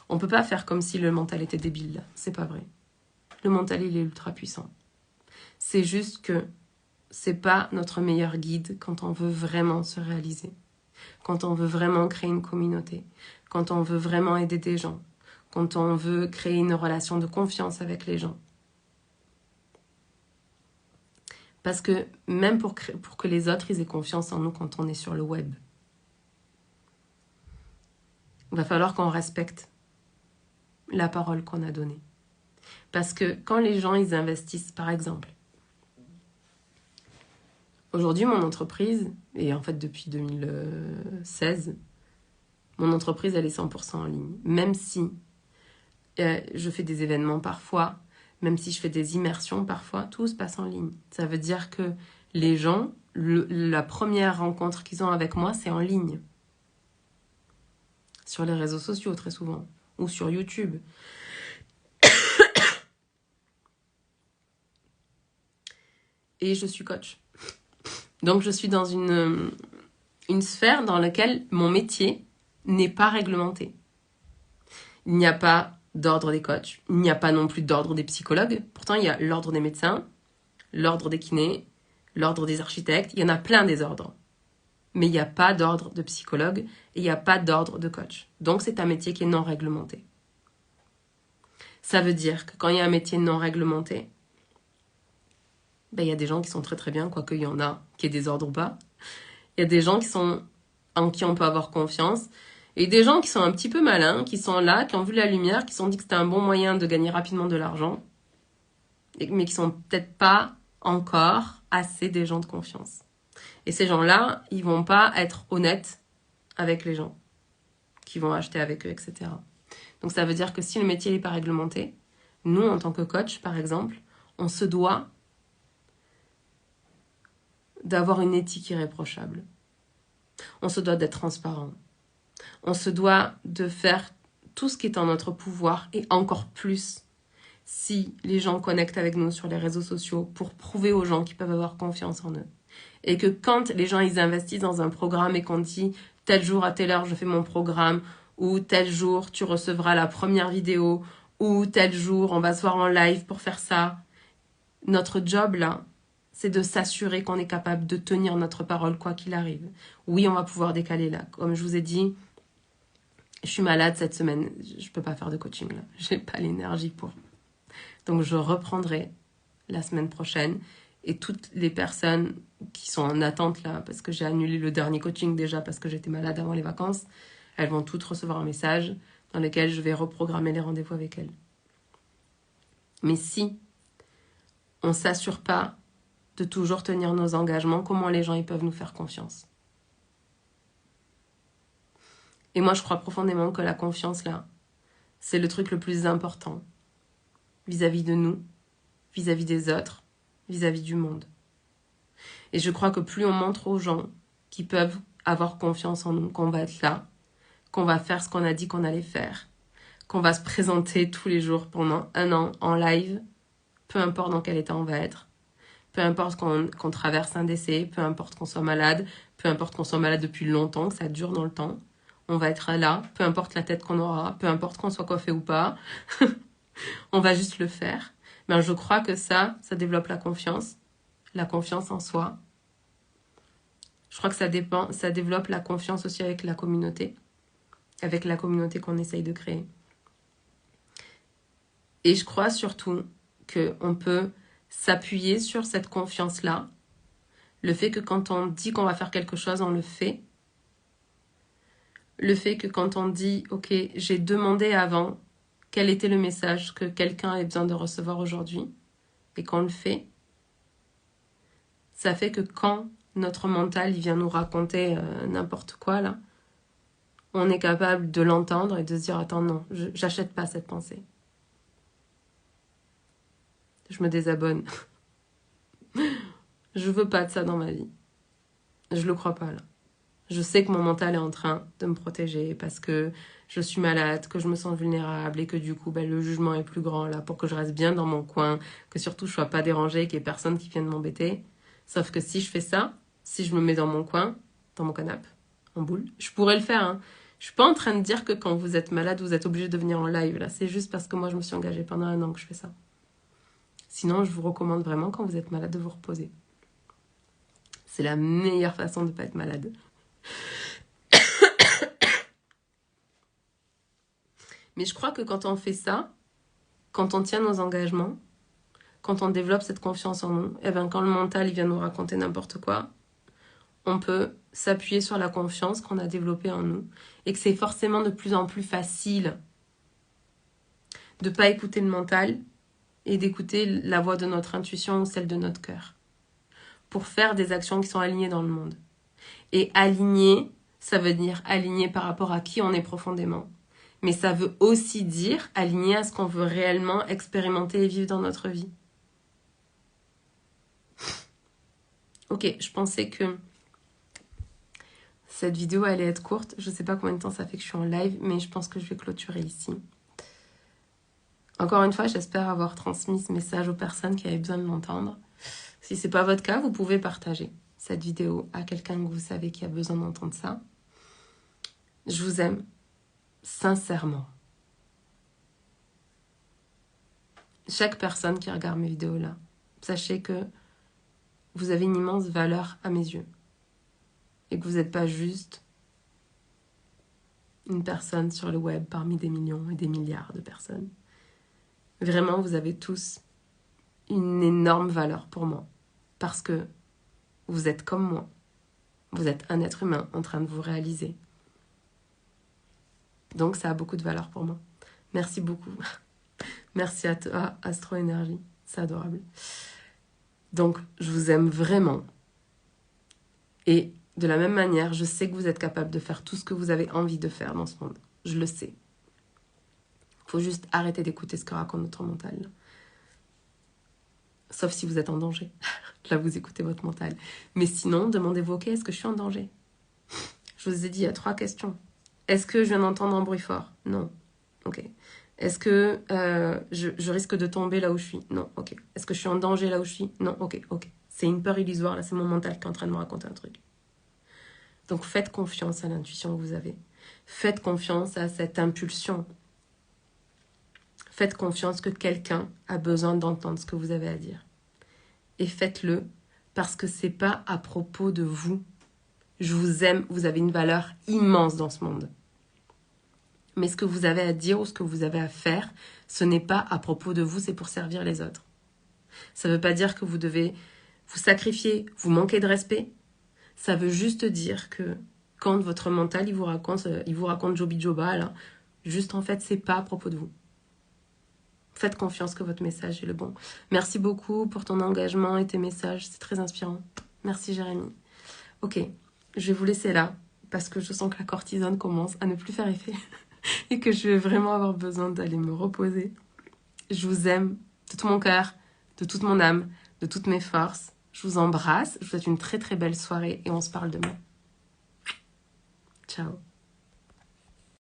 on ne peut pas faire comme si le mental était débile là. C'est pas vrai. Le mental, il est ultra puissant. C'est juste que c'est pas notre meilleur guide quand on veut vraiment se réaliser, quand on veut vraiment créer une communauté, quand on veut vraiment aider des gens, quand on veut créer une relation de confiance avec les gens. Parce que même pour que les autres ils aient confiance en nous quand on est sur le web, il va falloir qu'on respecte la parole qu'on a donnée. Parce que quand les gens ils investissent, par exemple, aujourd'hui mon entreprise, et en fait depuis 2016, mon entreprise elle est 100% en ligne. Même si je fais des événements parfois, même si je fais des immersions parfois, tout se passe en ligne. Ça veut dire que les gens, la première rencontre qu'ils ont avec moi, c'est en ligne. Sur les réseaux sociaux très souvent, ou sur YouTube. Et je suis coach. Donc je suis dans une sphère dans laquelle mon métier n'est pas réglementé. Il n'y a pas d'ordre des coachs, il n'y a pas non plus d'ordre des psychologues. Pourtant, il y a l'ordre des médecins, l'ordre des kinés, l'ordre des architectes. Il y en a plein des ordres. Mais il n'y a pas d'ordre de psychologue et il n'y a pas d'ordre de coach. Donc, c'est un métier qui est non réglementé. Ça veut dire que quand il y a un métier non réglementé, ben, il y a des gens qui sont très très bien, quoique il y en a qui aient des ordres ou pas. Il y a des gens en qui on peut avoir confiance. Et des gens qui sont un petit peu malins, qui sont là, qui ont vu la lumière, qui se sont dit que c'était un bon moyen de gagner rapidement de l'argent, mais qui sont peut-être pas encore assez des gens de confiance. Et ces gens-là, ils vont pas être honnêtes avec les gens qui vont acheter avec eux, etc. Donc ça veut dire que si le métier n'est pas réglementé, nous, en tant que coach, par exemple, on se doit d'avoir une éthique irréprochable. On se doit d'être transparent. On se doit de faire tout ce qui est en notre pouvoir et encore plus si les gens connectent avec nous sur les réseaux sociaux pour prouver aux gens qu'ils peuvent avoir confiance en eux. Et que quand les gens ils investissent dans un programme et qu'on dit tel jour à telle heure je fais mon programme ou tel jour tu recevras la première vidéo ou tel jour on va se voir en live pour faire ça, notre job là, c'est de s'assurer qu'on est capable de tenir notre parole quoi qu'il arrive. Oui, on va pouvoir décaler là. Comme je vous ai dit, je suis malade cette semaine, je peux pas faire de coaching là, j'ai pas l'énergie pour. Donc je reprendrai la semaine prochaine et toutes les personnes qui sont en attente là, parce que j'ai annulé le dernier coaching déjà parce que j'étais malade avant les vacances, elles vont toutes recevoir un message dans lequel je vais reprogrammer les rendez-vous avec elles. Mais si on s'assure pas de toujours tenir nos engagements, comment les gens ils peuvent nous faire confiance? Et moi je crois profondément que la confiance là, c'est le truc le plus important vis-à-vis de nous, vis-à-vis des autres, vis-à-vis du monde. Et je crois que plus on montre aux gens qui peuvent avoir confiance en nous, qu'on va être là, qu'on va faire ce qu'on a dit qu'on allait faire, qu'on va se présenter tous les jours pendant 1 an en live, peu importe dans quel état on va être, peu importe qu'on traverse un décès, peu importe qu'on soit malade, peu importe qu'on soit malade depuis longtemps, que ça dure dans le temps, on va être là, peu importe la tête qu'on aura, peu importe qu'on soit coiffé ou pas, on va juste le faire. Mais je crois que ça développe la confiance en soi. Je crois que ça développe la confiance aussi avec la communauté qu'on essaye de créer. Et je crois surtout qu'on peut s'appuyer sur cette confiance-là, le fait que quand on dit qu'on va faire quelque chose, on le fait. Le fait que quand on dit, ok, j'ai demandé avant quel était le message que quelqu'un avait besoin de recevoir aujourd'hui, et qu'on le fait, ça fait que quand notre mental, il vient nous raconter n'importe quoi, là, on est capable de l'entendre et de se dire, attends, non, j'achète pas cette pensée. Je me désabonne. Je veux pas de ça dans ma vie. Je le crois pas, là. Je sais que mon mental est en train de me protéger parce que je suis malade, que je me sens vulnérable et que du coup, le jugement est plus grand là pour que je reste bien dans mon coin, que surtout je sois pas dérangée, qu'il y ait personne qui vienne m'embêter. Sauf que si je fais ça, si je me mets dans mon coin, dans mon canapé, en boule, je pourrais le faire. Hein. Je suis pas en train de dire que quand vous êtes malade, vous êtes obligé de venir en live. Là, c'est juste parce que moi, je me suis engagée pendant 1 an que je fais ça. Sinon, je vous recommande vraiment quand vous êtes malade de vous reposer. C'est la meilleure façon de ne pas être malade. Mais je crois que quand on fait ça, quand on tient nos engagements, quand on développe cette confiance en nous, et bien quand le mental il vient nous raconter n'importe quoi, on peut s'appuyer sur la confiance qu'on a développée en nous et que c'est forcément de plus en plus facile de ne pas écouter le mental et d'écouter la voix de notre intuition ou celle de notre cœur pour faire des actions qui sont alignées dans le monde. Et aligné, ça veut dire aligné par rapport à qui on est profondément. Mais ça veut aussi dire aligné à ce qu'on veut réellement expérimenter et vivre dans notre vie. Ok, je pensais que cette vidéo allait être courte. Je ne sais pas combien de temps ça fait que je suis en live, mais je pense que je vais clôturer ici. Encore une fois, j'espère avoir transmis ce message aux personnes qui avaient besoin de l'entendre. Si ce n'est pas votre cas, vous pouvez partager cette vidéo à quelqu'un que vous savez qui a besoin d'entendre ça. Je vous aime sincèrement. Chaque personne qui regarde mes vidéos là, sachez que vous avez une immense valeur à mes yeux. Et que vous n'êtes pas juste une personne sur le web parmi des millions et des milliards de personnes. Vraiment, vous avez tous une énorme valeur pour moi. Parce que vous êtes comme moi. Vous êtes un être humain en train de vous réaliser. Donc ça a beaucoup de valeur pour moi. Merci beaucoup. Merci à toi, Astro Énergie. C'est adorable. Donc, je vous aime vraiment. Et de la même manière, je sais que vous êtes capable de faire tout ce que vous avez envie de faire dans ce monde. Je le sais. Il faut juste arrêter d'écouter ce que raconte notre mental. Sauf si vous êtes en danger. Là, vous écoutez votre mental. Mais sinon, demandez-vous, ok, est-ce que je suis en danger? Je vous ai dit, il y a 3 questions. Est-ce que je viens d'entendre un bruit fort? Non. Ok. Est-ce que je risque de tomber là où je suis? Non. Ok. Est-ce que je suis en danger là où je suis? Non. Ok. C'est une peur illusoire, là, c'est mon mental qui est en train de me raconter un truc. Donc, faites confiance à l'intuition que vous avez. Faites confiance à cette impulsion. Faites confiance que quelqu'un a besoin d'entendre ce que vous avez à dire. Et faites-le parce que c'est pas à propos de vous. Je vous aime, vous avez une valeur immense dans ce monde. Mais ce que vous avez à dire ou ce que vous avez à faire, ce n'est pas à propos de vous, c'est pour servir les autres. Ça ne veut pas dire que vous devez vous sacrifier, vous manquer de respect. Ça veut juste dire que quand votre mental il vous raconte Jobi Joba, là, juste en fait, c'est pas à propos de vous. Faites confiance que votre message est le bon. Merci beaucoup pour ton engagement et tes messages, c'est très inspirant. Merci Jérémy. Ok, je vais vous laisser là parce que je sens que la cortisone commence à ne plus faire effet et que je vais vraiment avoir besoin d'aller me reposer. Je vous aime de tout mon cœur, de toute mon âme, de toutes mes forces. Je vous embrasse, je vous souhaite une très très belle soirée et on se parle demain. Ciao.